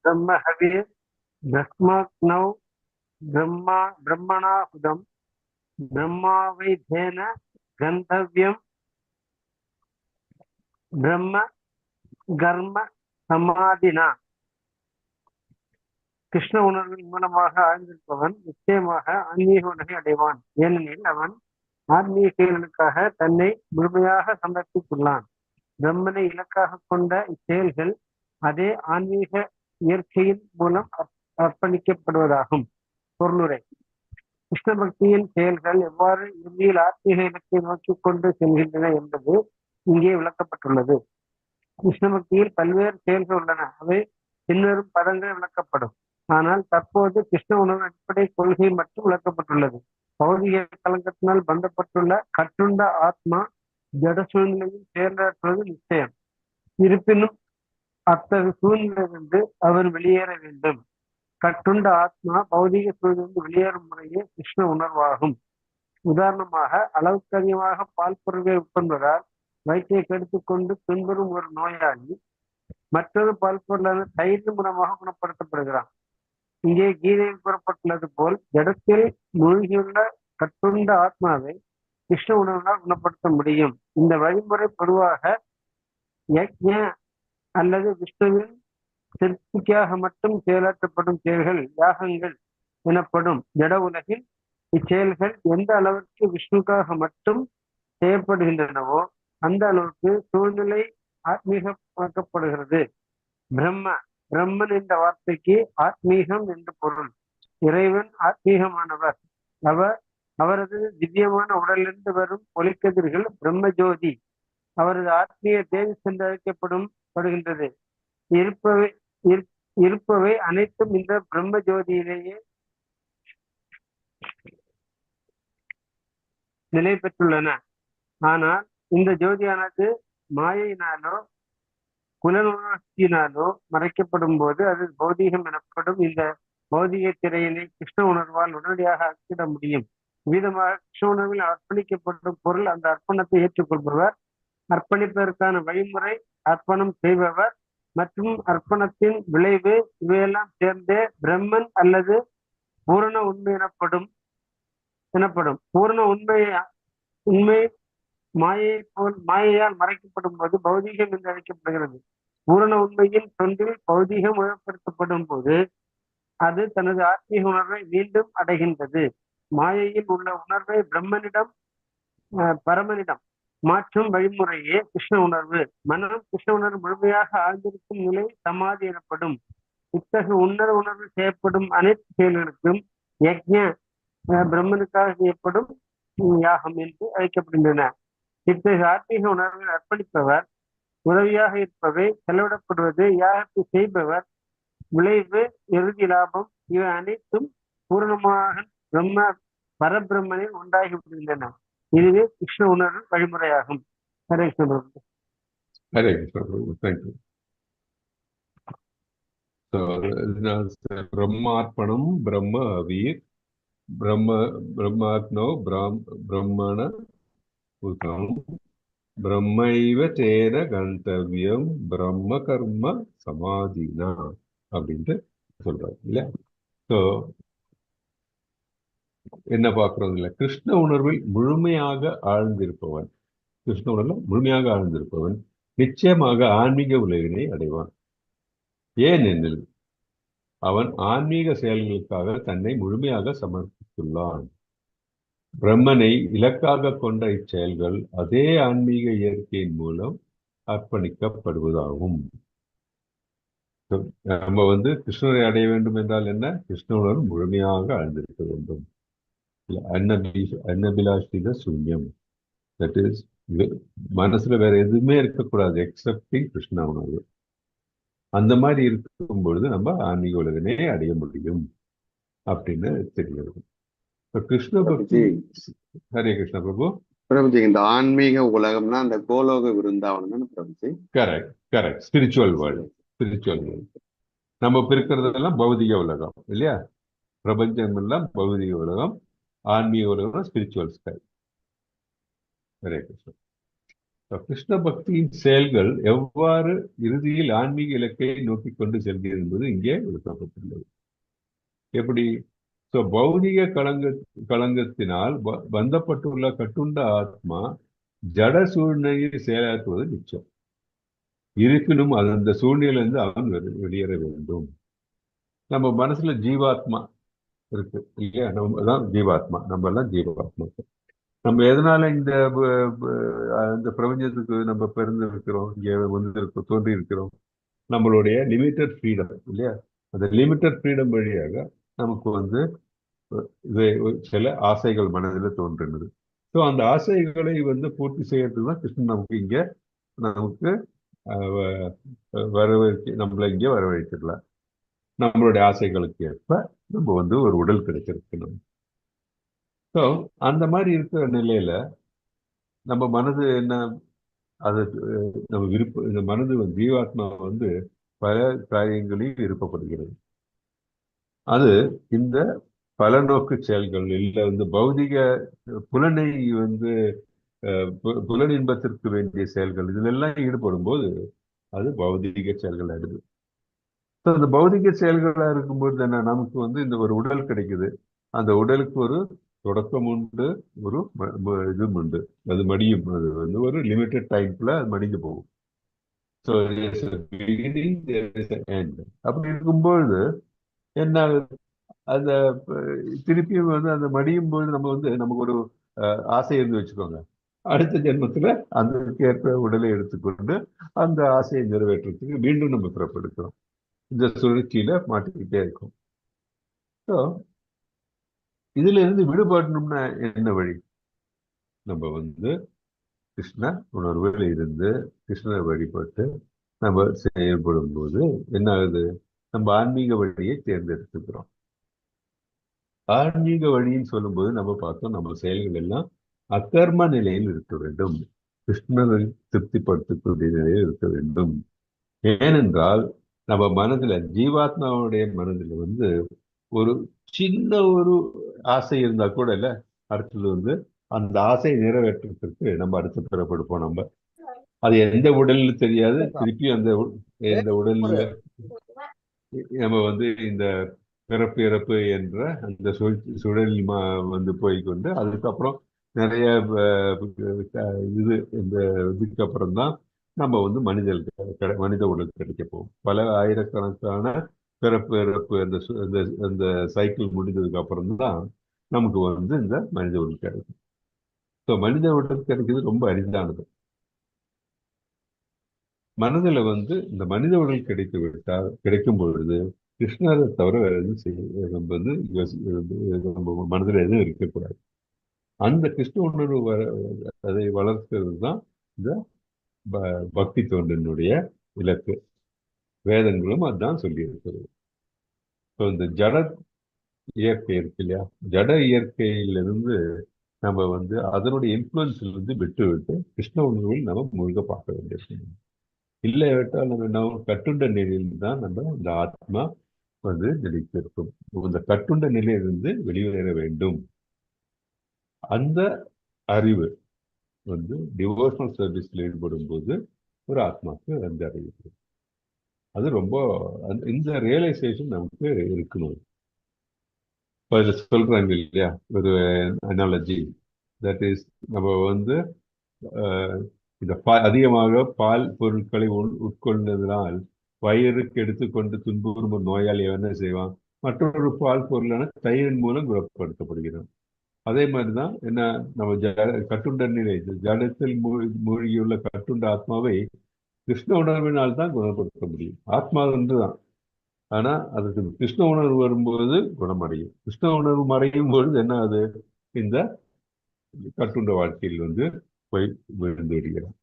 ब्रह्म हवे भस्मग्नौ ब्रह्मणाहुदं ब्रह्मावैधेन गंतव्यं ब्रह्म கர்ம சமாதினா. கிருஷ்ண உணர்வின் மூலமாக ஆழ்ந்திருப்பவன் நிச்சயமாக ஆன்மீக உணர்வை அடைவான். ஏனெனில் அவன் ஆன்மீக செயல்களுக்காக தன்னை முழுமையாக சமர்ப்பித்துள்ளான். பிரம்மனை இலக்காக கொண்ட இச்செயல்கள் அதே ஆன்மீக இயற்கையின் மூலம் அர்ப்பணிக்கப்படுவதாகும். பொருளுரை: கிருஷ்ண பக்தியின் செயல்கள் எவ்வாறு இறுதியில் ஆத்மீக இலக்கை நோக்கி கொண்டு செல்கின்றன என்பது இங்கே விளக்கப்பட்டுள்ளது. கிருஷ்ண பக்தியில் பல்வேறு செயல்கள் உள்ளன. அவை பின்வரும் பதங்கள் விளக்கப்படும். ஆனால் தற்போது கிருஷ்ண உணர்வு அடிப்படை கொள்கை மட்டும் விளக்கப்பட்டுள்ளது. பௌதிக கலங்கத்தினால் பந்தப்பட்டுள்ள கட்டுண்ட ஆத்மா ஜட சூழ்நிலையில் செயலாற்றுவது நிச்சயம். இருப்பினும் அத்தகைய சூழ்நிலையிலிருந்து அவர் வெளியேற வேண்டும். கட்டுண்ட ஆத்மா பௌதிக சூழ்நிலிருந்து வெளியேறும் முறையே கிருஷ்ண உணர்வாகும். உதாரணமாக, அளவுக்கு அதிகமாக பால் பொருட்களை உட்கொள்வதால் வயிற்றை கெடுத்துக் கொண்டு துன்புறும் ஒரு நோயாளி மற்றொரு பால் பொருளான தயிர் மூலமாக குணப்படுத்தப்படுகிறான். இங்கே கீதையில் கூறப்பட்டுள்ளது போல் ஜடத்தில் மூழ்கியுள்ள கட்டுண்ட ஆத்மாவை கிருஷ்ண உணர்வால் குணப்படுத்த முடியும். இந்த வழிமுறை பொதுவாக யக்ஞ அல்லது விஷ்ணுவின் திருப்திக்காக மட்டும் செயலாற்றப்படும் செயல்கள் யாகங்கள் எனப்படும். ஜட உலகில் இச்செயல்கள் எந்த அளவிற்கு விஷ்ணுக்காக மட்டும் செய்யப்படுகின்றனவோ அந்த அளவுக்கு சூழ்நிலை ஆத்மீகமாக்கப்படுகிறது. பிரம்மன் என்ற வார்த்தைக்கு ஆத்மீகம் என்று பொருள். இறைவன் ஆத்மீகமானவர். அவரது திவ்யமான உடலிலிருந்து வரும் ஒளிக்கதிர்கள் பிரம்ம ஜோதி. அவரது ஆத்மீக தேஜஸ் என்று அழைக்கப்படுகின்றது. இருப்பவை அனைத்தும் இந்த பிரம்ம ஜோதியிலேயே நிலை பெற்றுள்ளன. ஆனால் இந்த ஜோதியானது மாயையினாலோ குலநுணர்ச்சியினாலோ மறைக்கப்படும் போது அது பௌதீகம் எனப்படும். இந்த பௌதிக திரையினை கிருஷ்ண உணர்வால் உடனடியாக அச்சிட முடியும். விதமாக கிருஷ்ண உணர்வில் அர்ப்பணிக்கப்படும் பொருள் அந்த அர்ப்பணத்தை ஏற்றுக்கொள்பவர், அர்ப்பணிப்பதற்கான வழிமுறை, அர்ப்பணம் செய்பவர் மற்றும் அர்ப்பணத்தின் விளைவு இவையெல்லாம் சேர்ந்தே பிரம்மன் அல்லது பூரண உண்மை எனப்படும் எனப்படும். பூரண உண்மை மாயையால் மறைக்கப்படும் போது பௌதீகம் என்று அழைக்கப்படுகிறது. பூரண உண்மையின் தொண்டில் பௌதீகம் உயர்ப்படுத்தப்படும் போது அது தனது ஆத்மீக உணர்வை மீண்டும் அடைகின்றது. மாயையில் உள்ள உணர்வை பிரம்மனிடம் பரமனிடம் மாற்றும் வழிமுறையே கிருஷ்ண உணர்வு. மனம் கிருஷ்ண உணர்வு முழுமையாக ஆழ்ந்திருக்கும் நிலை சமாதி எனப்படும். இத்தகைய உணர்வு செய்யப்படும் அனைத்து செயல்களுக்கும் யக்ஞ பிரம்மனுக்காக செய்யப்படும் யாகம் என்று அழைக்கப்படுகின்றன. இத்தகைய ஆத்மீக உணர்வை அர்ப்பணிப்பவர், உதவியாக இருப்பவை, செலவிடப்படுவது, யாகத்தை செய்பவர், விளைவு, இறுதி லாபம் இவை அனைத்தும் பூரணமாக பரபிரம்மனில் உண்டாகி விடுகின்றன. இதுவே கிருஷ்ண உணர்வு வழிமுறையாகும். ஹரே கிருஷ்ண பிரபு. ஹரே கிருஷ்ண பிரபு. தேங்க்யூ. பிரம்மார்ப்பணம் பிரம்ம அவீர் பிரம்மாத்னோ பிரம்மண உதம் பிரம்மைவ தேன கந்தவியம் பிரம்ம கர்ம சமாதினா அப்படின்ட்டு சொல்றாரு இல்ல. ஸோ என்ன பார்க்கறது இல்லை, கிருஷ்ண உணர்வில் முழுமையாக ஆழ்ந்திருப்பவன், கிருஷ்ண உணர்வில் முழுமையாக ஆழ்ந்திருப்பவன் நிச்சயமாக ஆன்மீக உலகினை அடைவான். ஏனெனில் அவன் ஆன்மீக செயல்களுக்காக தன்னை முழுமையாக சமர்ப்பித்துள்ளான். பிரம்மனை இலக்காக கொண்ட இச்செயல்கள் அதே ஆன்மீக இயற்கையின் மூலம் அர்ப்பணிக்கப்படுவதாகும். நம்ம கிருஷ்ணரை அடைய வேண்டும் என்றால் என்ன? கிருஷ்ண உணர்வு முழுமையாக ஆழ்ந்திருக்க வேண்டும். அன்னபிலாஷித சூன்யம், தட் இஸ் மனசுல வேற எதுவுமே இருக்கக்கூடாது எக்ஸப்டிங் கிருஷ்ண உணர்வு. அந்த மாதிரி இருக்கும் பொழுது நம்ம ஆன்மீக உலகனே அடைய முடியும் அப்படின்னு தெரிகிறது. கிருஷ்ண பக்தி. ஹரே கிருஷ்ண பிரபு. பிரபுஜி, இந்த ஆன்மீக உலகம்னா அந்த கோலோக விருந்தாவனம் பிரபுஜி. கரெக்ட். Spiritual world. நம்ம பிரிக்கிறதெல்லாம் பௌதிக உலகம் இல்லையா? பிரபஞ்சம் எல்லாம் பௌதிக உலகம், ஆன்மீக உலகம் ஸ்பிரிச்சுவல் ஸ்கை. ஹரே கிருஷ்ண. கிருஷ்ண பக்தியின் செயல்கள் எவ்வாறு இறுதியில் ஆன்மீக இலக்கை நோக்கி கொண்டு செல்கிறது என்பது இங்கே விளக்கப்பட்டுள்ளது. எப்படி? பௌதிக களங்கத்தினால் பந்தப்பட்டுள்ள கட்டுண்ட ஆத்மா ஜட சூழ்நிலையை செயலாற்றுவது நிச்சயம். இருப்பினும் அந்த சூழ்நிலையிலிருந்து அவன் வெளியேற வேண்டும். நம்ம மனசுல ஜீவாத்மா இருக்கு இல்லையா? நம்ம தான் ஜீவாத்மா, நம்ம எல்லாம் ஜீவாத்மா. நம்ம எதனால இந்த பிரபஞ்சத்துக்கு நம்ம பிறந்திருக்கிறோம், இங்கே தோன்றி இருக்கிறோம்? நம்மளுடைய லிமிட்டட் ஃப்ரீடம் இல்லையா? அந்த லிமிட்டட் ஃப்ரீடம் வழியாக நமக்கு சில ஆசைகள் மனதில் தோன்றினது. ஸோ அந்த ஆசைகளை பூர்த்தி செய்யறதுக்கு தான் கிருஷ்ணன் நமக்கு நம்மளை இங்கே வரவழைச்சிடலாம். நம்மளுடைய ஆசைகளுக்கு ஏற்ப நம்ம ஒரு உடல் கிடைச்சிருக்கணும். ஸோ அந்த மாதிரி இருக்கிற நிலையில நம்ம மனது என்ன, அது நம்ம இந்த மனது ஜீவாத்மா பல காரியங்களையும் விருப்பப்படுகிறது. அது இந்த பல நோக்கு செயல்கள் இல்லை பௌதிக புலனை புலன் இன்பத்திற்கு வேண்டிய செயல்கள் இதிலெல்லாம் ஈடுபடும் போது அது பௌதிக செயல்கள் ஆயிடுது. ஸோ அந்த பௌதிக செயல்களா இருக்கும்போது என்ன, நமக்கு இந்த ஒரு உடல் கிடைக்குது. அந்த உடலுக்கு ஒரு தொடக்கம் உண்டு, ஒரு இதுவும் உண்டு. அது மடியும். அது ஒரு லிமிட்டட் டைம்ல அது மடிந்து போகும். ஸோ அப்படி இருக்கும்பொழுது என்ன ஆகுது, அந்த திருப்பியும் அந்த மடியும் போது நமக்கு ஒரு ஆசை இருந்து வச்சுக்கோங்க. அடுத்த ஜென்மத்துல அதற்கேற்ப உடலை எடுத்துக்கொண்டு அந்த ஆசையை நிறைவேற்றுறதுக்கு மீண்டும் நம்ம பிறப்பெடுக்கிறோம். இந்த சுழற்சியில மாட்டிக்கிட்டே இருக்கும். ஸோ இதுல இருந்து விடுபடணும்னா என்ன வழி? நம்ம கிருஷ்ண உணர்வில் இருந்து கிருஷ்ணரை வழிபட்டு நம்ம செயல்படும் போது என்ன ஆகுது, நம்ம ஆன்மீக வழியை தேர்ந்தெடுத்துக்கிறோம். ஆன்மீக வழின்னு சொல்லும்போது நம்ம பார்த்தோம், நம்ம செயல்கள் எல்லாம் அகர்ம நிலையில் இருக்க வேண்டும், கிருஷ்ணரை திருப்திப்படுத்தக்கூடிய நிலையில் இருக்க வேண்டும். ஏனென்றால் நம்ம மனதுல ஜீவாத்மாவுடைய மனதுல ஒரு சின்ன ஒரு ஆசை இருந்தா கூட இல்ல, அடுத்தது அந்த ஆசையை நிறைவேற்றுறதுக்கு நம்ம அடுத்து பிறப்படுப்போம். நம்ம அது எந்த உடல்னு தெரியாது. திருப்பி அந்த உடல்ல நம்ம இந்த பிறப்பு இறப்பு என்ற அந்த சுழலில் வந்து போய்கொண்டு அதுக்கப்புறம் நிறைய இது இந்த இதுக்கு அப்புறம் தான் நம்ம வந்து மனித உடல் கிடைக்க போகும். பல ஆயிரக்கணக்கான பிறப்பு இறப்பு அந்த சைக்கிள் முடிந்ததுக்கு அப்புறம் தான் நமக்கு வந்து இந்த மனித உடல் கிடைக்கும். ஸோ மனித உடல் கிடைக்கிறது ரொம்ப அரிதானது. மனதில் வந்து இந்த மனித உடல் கிடைக்கும் பொழுது கிருஷ்ணரை தவிர வேற எதுவும் நம்ம வந்து நம்ம மனதில் எதுவும் இருக்கக்கூடாது. அந்த கிருஷ்ண உணர்வு அதை வளர்க்கிறது தான் இந்த பக்தி தொண்டினுடைய இலக்கு. வேதங்களும் அதுதான் சொல்லி இருக்கிறது. ஸோ இந்த ஜட இயற்கை இருக்கு இல்லையா, ஜட இயற்கையிலிருந்து நம்ம வந்து அதனுடைய இன்ஃப்ளூயன்ஸ்ல இருந்து விட்டு கிருஷ்ண உணர்வில் நம்ம முழுக பார்க்க வேண்டியது. இல்லை விட்டால் நம்ம கட்டுண்ட நிலையில் தான் நம்ம இந்த ஆத்மா வந்து நிலைத்திருக்கும். இந்த கட்டுண்ட நிலையிலிருந்து வெளியேற வேண்டும். அந்த அறிவு வந்து டிவோஷனல் சர்வீஸ்ல ஈடுபடும் போது ஒரு ஆத்மாவுக்கு வந்து அறிவு. அது ரொம்ப இந்த ரியலைசேஷன் நமக்கு இருக்கணும். இப்போ இதை சொல்றாங்க இல்லையா, ஒரு அனாலஜி, தட் இஸ் நம்ம வந்து இந்த அதிகமாக பால் பொருட்களை உட்கொண்டதனால் வயிறுக்கு எடுத்துக்கொண்டு துன்புறும் ஒரு நோயாளி என்ன செய்வான், மற்றொரு பால் பொருளான தயிரின் மூலம் குணப்படுத்தப்படுகிறான். அதே மாதிரிதான் என்ன, நம்ம கட்டுண்ட நிலை ஜடத்தில் மூழ்கியுள்ள கட்டுண்ட ஆத்மாவை கிருஷ்ண உணர்வினால் தான் குணப்படுத்த முடியும். ஆத்மா ஒன்றுதான், ஆனா அதுக்கு கிருஷ்ண உணர்வு வரும்போது குணமடையும். கிருஷ்ண உணர்வு மறையும் பொழுது என்ன ஆகுது, இந்த கட்டுண்ட வாழ்க்கையில் வந்து போய் விழுந்து விடுகிறோம்.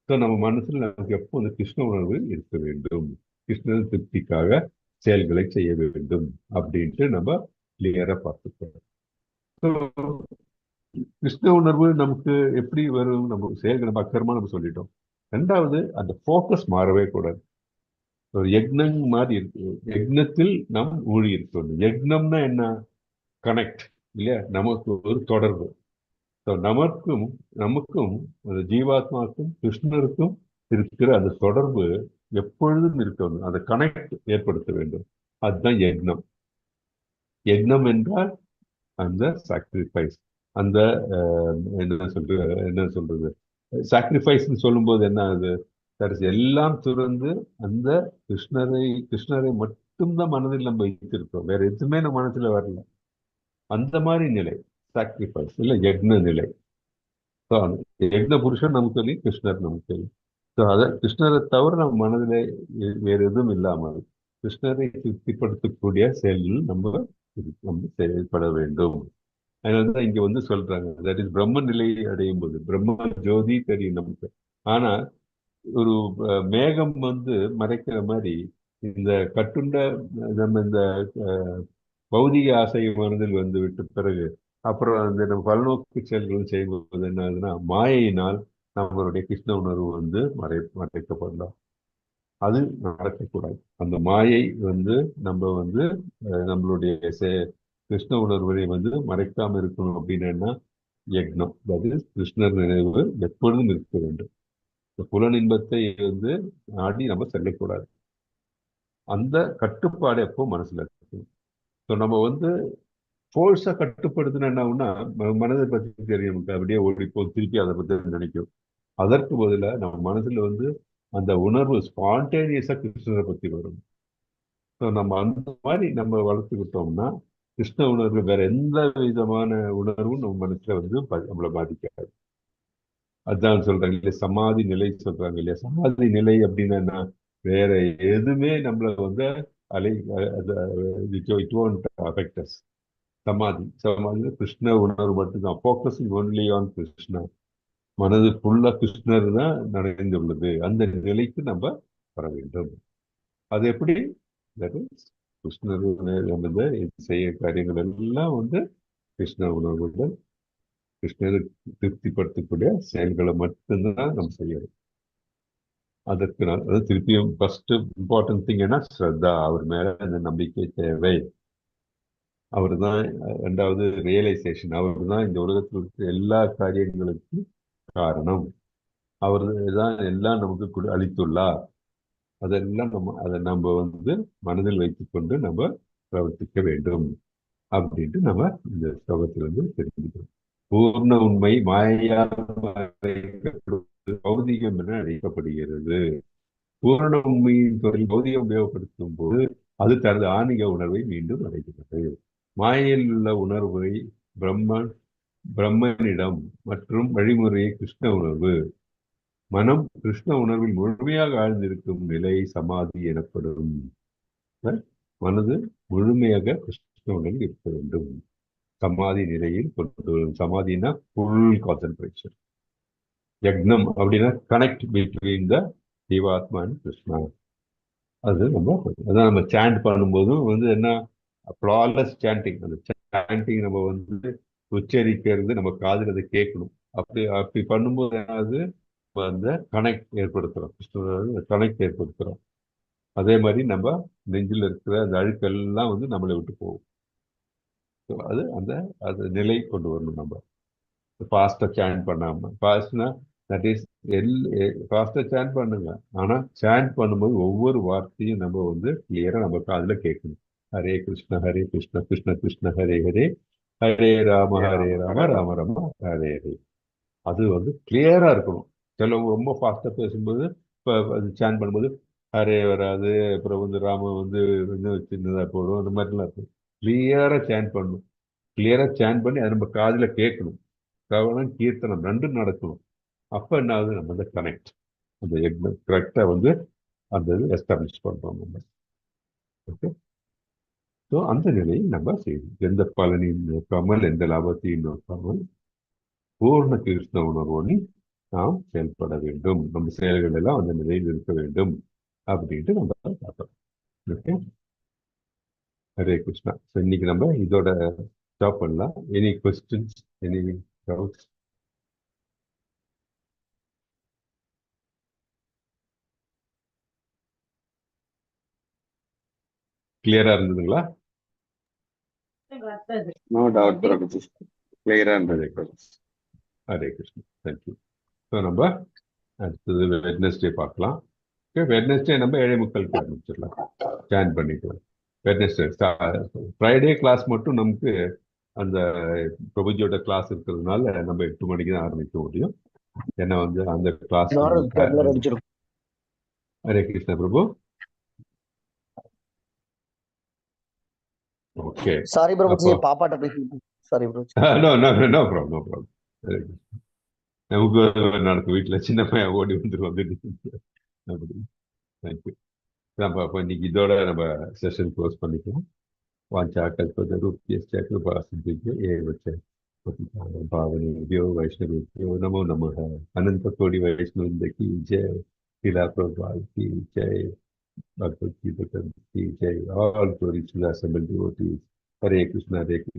ஸோ நம்ம மனசுல நமக்கு எப்போ வந்து கிருஷ்ண உணர்வு இருக்க வேண்டும், கிருஷ்ணன் திருப்திக்காக செயல்களை செய்ய வேண்டும் அப்படின்ட்டு நம்ம கிளியரா பார்த்துக்கிறோம். கிருஷ்ண உணர்வு நமக்கு எப்படி வரும், நம்ம செயல்களை நம்ம அக்கறமா நம்ம சொல்லிட்டோம். ரெண்டாவது, அந்த போக்கஸ் மாறவே கூடாது. ஒரு யக்னம் மாதிரி இருக்கு, யக்னத்தில் நாம் ஊழி இருக்கணும். யக்னம்னா என்ன, கனெக்ட் இல்லையா, நமக்கு ஒரு தொடர்பு. நமக்கும் அந்த ஜீவாத்மாவுக்கும் கிருஷ்ணருக்கும் இருக்கிற அந்த தொடர்பு எப்பொழுதும் இருக்கணும். அந்த கனெக்ட் ஏற்படுத்த வேண்டும். அதுதான் யக்னம். யக்னம் என்றால் அந்த சாக்ரிஃபைஸ், அந்த என்ன சொல்றது சாக்ரிஃபைஸ் சொல்லும்போது என்ன ஆகுது, எல்லாம் துறந்து அந்த கிருஷ்ணரை மட்டும்தான் மனதில் நம்ம வைத்திருக்கோம். வேற எதுவுமே நம்ம மனசுல வரல. அந்த மாதிரி நிலை சாக்ரிஃபைஸ் இல்ல யக்ன நிலை. யக்ன புருஷன் நமக்கு சொல்லி, கிருஷ்ணர் நமக்கு சொல்லி. ஸோ அதை கிருஷ்ணரை தவிர நம்ம மனதில் வேற எதுவும் இல்லாமல் கிருஷ்ணரை திருப்திப்படுத்தக்கூடிய செயல்கள் நம்ம செயல்பட வேண்டும். அதனாலதான் இங்க வந்து சொல்றாங்க, தட் இஸ் பிரம்ம நிலை அடையும் போது பிரம்ம ஜோதி தெரியும் நமக்கு. ஆனா ஒரு மேகம் வந்து மறைக்கிற மாதிரி இந்த கட்டுண்ட நம்ம இந்த பௌதிக ஆசை மனதில் வந்து விட்ட பிறகு அப்புறம் அந்த நம்ம பல்நோக்கு செயல்களும் செய்யும்போது என்ன ஆகுதுன்னா, மாயையினால் நம்மளுடைய கிருஷ்ண உணர்வு வந்து மறைக்கப்படலாம். அது நடக்கக்கூடாது. அந்த மாயை வந்து நம்ம வந்து நம்மளுடைய கிருஷ்ண உணர்வை வந்து மறைக்காம இருக்கணும். அப்படின்னா யக்னம், அதாவது கிருஷ்ணர் நினைவு எப்பொழுதும் இருக்க வேண்டும். இந்த புலனின்பத்தை வந்து நாடி நம்ம செல்லக்கூடாது. அந்த கட்டுப்பாடு எப்போ மனசுல இருக்கணும். ஸோ நம்ம வந்து ஃபோர்ஸா கட்டுப்படுத்தினா என்ன ஆகும்னா, மனதை பத்தி தெரியும் நமக்கு, அப்படியே ஓடிப்போம், திருப்பி அதை பத்தி நினைக்கும். அதற்கு பதிலாக நம்ம மனசுல வந்து அந்த உணர்வு ஸ்பான்டேனியஸா கிருஷ்ணரை பத்தி வரும். ஸோ நம்ம அந்த மாதிரி நம்ம வளர்த்துக்கிட்டோம்னா கிருஷ்ண உணர்வு வேற எந்த விதமான உணர்வும் நம்ம மனசுல வந்து நம்மளை பாதிக்காது. அதுதான் சொல்றாங்க இல்லையா, சமாதி நிலை சொல்றாங்க இல்லையா. சமாதி நிலை அப்படின்னா வேற எதுவுமே நம்மள வந்து அஃபெக்ட். சமாதி கிருஷ்ண உணர்வு மட்டும்தான். Focusing only on Krishna. மனது ஃபுல்லா கிருஷ்ணர் தான் நிறைந்துள்ளது. அந்த நிலைக்கு நம்ம வர வேண்டும். அது எப்படி, கிருஷ்ணர் நம்ம செய்ய காரியங்கள் எல்லாம் வந்து கிருஷ்ண உணர்வுகள், கிருஷ்ணரை திருப்திப்படுத்தக்கூடிய செயல்களை மட்டும்தான் நம்ம செய்யணும். அதற்கு அது திருப்பியும் ஃபர்ஸ்ட் இம்பார்ட்டன்ட் திங் என்ன, ஸ்ரத்தா, அவர் மேல அந்த நம்பிக்கை தேவை. அவர் தான் ரெண்டாவது ரியலைசேஷன், அவர் தான் இந்த உலகத்தில் இருக்கிற எல்லா காரியங்களுக்கும் காரணம். அவர் தான் எல்லாம் நமக்கு அளித்துள்ளார். அதெல்லாம் அதை நம்ம வந்து மனதில் வைத்துக்கொண்டு நம்ம பிரவர்த்திக்க வேண்டும் அப்படின்ட்டு நம்ம இந்த ஸ்லோகத்திலிருந்து தெரிஞ்சுக்கிறோம். பூர்ண உண்மை மாயால் மறைக்கப்படுவது பௌதிகம் என அழைக்கப்படுகிறது. பூரண உண்மையின் துறையில் பௌதிகம் உபயோகப்படுத்தும் போது அது தனது ஆன்மீக உணர்வை மீண்டும் அடைகிறது. மாயையில் உள்ள உணர்வை பிரம்மனிடம் மற்றும் வழிமுறையை கிருஷ்ண உணர்வு. மனம் கிருஷ்ண உணர்வில் முழுமையாக ஆழ்ந்திருக்கும் நிலை சமாதி எனப்படும். மனது முழுமையாக கிருஷ்ண உணர்வில் இருக்க வேண்டும். சமாதி நிலையில் கொண்டு வரும். சமாதினா ஃபுல் கான்சென்ட்ரேஷன். யக்னம் அப்படின்னா கனெக்ட் பிட்வீன் த ஜீவாத்மா அண்ட் கிருஷ்ணா. அது அதான் நம்ம சாண்ட் பண்ணும்போதும் என்ன ஃப்ளாலெஸ் சாண்டிங். அந்த சாண்டிங் நம்ம உச்சரிக்கிறது நம்ம காதுல அதை கேட்கணும். அப்படி பண்ணும்போது ஏதாவது அந்த கனெக்ட் ஏற்படுத்துறோம், கிருஷ்ணனோட கனெக்ட் ஏற்படுத்துறோம். அதே மாதிரி நம்ம நெஞ்சில் இருக்கிற அந்த அழுக்கெல்லாம் நம்மளை விட்டு போகும். அது அந்த நிலை கொண்டு வரணும். நம்ம ஃபாஸ்டா சாண்ட் பண்ணாம, ஃபாஸ்ட்னா தட் இஸ் ஃபாஸ்டா சாண்ட் பண்ணுங்க. ஆனா சாண்ட் பண்ணும்போது ஒவ்வொரு வார்த்தையும் நம்ம கிளியரா நம்ம காதுல கேட்கணும். ஹரே கிருஷ்ண கிருஷ்ண கிருஷ்ண ஹரே ஹரே, ஹரே ராம ராம ராம ஹரே ஹரே. அது கிளியரா இருக்கணும். சிலவங்க ரொம்ப ஃபாஸ்டா பேசும்போது அது சாண்ட் பண்ணும்போது ஹரே வராது, அப்புறம் ராம சின்னதா போடும், அந்த மாதிரிலாம் இருக்கும். கிளியரா சாண்ட் பண்ணணும். கிளியரா சாண்ட் பண்ணி அதை நம்ம காதுல கேட்கணும். கவனம் கீர்த்தனம் ரெண்டும் நடக்கணும். அப்ப என்ன ஆகுது, நம்ம கனெக்ட் அந்த கரெக்டா அந்த எஸ்டாப்ளிஷ் பண்றோம் நம்ம. ஓகே, ஸோ அந்த நிலையை நம்ம செய்யணும். எந்த பலனையும் நோக்காமல், எந்த லாபத்தையும் நோக்காமல் பூர்ண கிருஷ்ண உணர்வோடு நாம் செயல்பட வேண்டும். நம்ம செயல்கள் எல்லாம் அந்த நிலையில் இருக்க வேண்டும் அப்படின்ட்டு நம்ம பார்க்கணும். ஓகே, ஹரே கிருஷ்ணா. ஸோ இன்னைக்கு நம்ம இதோட ஸ்டாப் பண்ணலாம். Any questions, any doubts? கிளியரா இருந்ததுங்களா? நோ டவுட் பிரபுஜி, கிளியரா இருந்தது. ஹரே கிருஷ்ணா, தேங்க்யூ. ஸோ நம்ம அடுத்தது வெட்னஸ்டே பார்க்கலாம். வெட்னஸ்டே நம்ம 7:45 ஆரம்பிச்சிடலாம், ஜாயின் பண்ணிக்கலாம். வெட்னஸ்டே ஃப்ரைடே கிளாஸ் மட்டும் நமக்கு அந்த பிரபுஜியோட கிளாஸ் இருக்கிறதுனால நம்ம 8 மணிக்கு தான் ஆரம்பிக்க முடியும். ஏன்னா அந்த class. Hare Krishna Prabhu. Okay, sorry Prabhuji, பாப்பாட்ட பேசிட்டு. சாரி பிரபுஜி. No problem. நமக்கு நடக்கும் வீட்டுல சின்ன பையன் ஓடி வந்துருவாங்க அப்படி. தேங்க்யூ. நம்ம அப்போ இன்னைக்கு இதோட நம்ம செஷன் க்ளோஸ் பண்ணிக்கலாம். வாஞ்சா கல்பதருப்யஸ்ச கிருபா சிந்தித்ய ஏவ ச பतितानां पावनेभ्यो वैष्णवेभ्यो नमो नमः. अनंत कोटि वैष्णव की जय. श्रीला प्रभुपाद की जय. भगवत गीता की जय. All glory to the assembled devotees. Hare Krishna Hare Krishna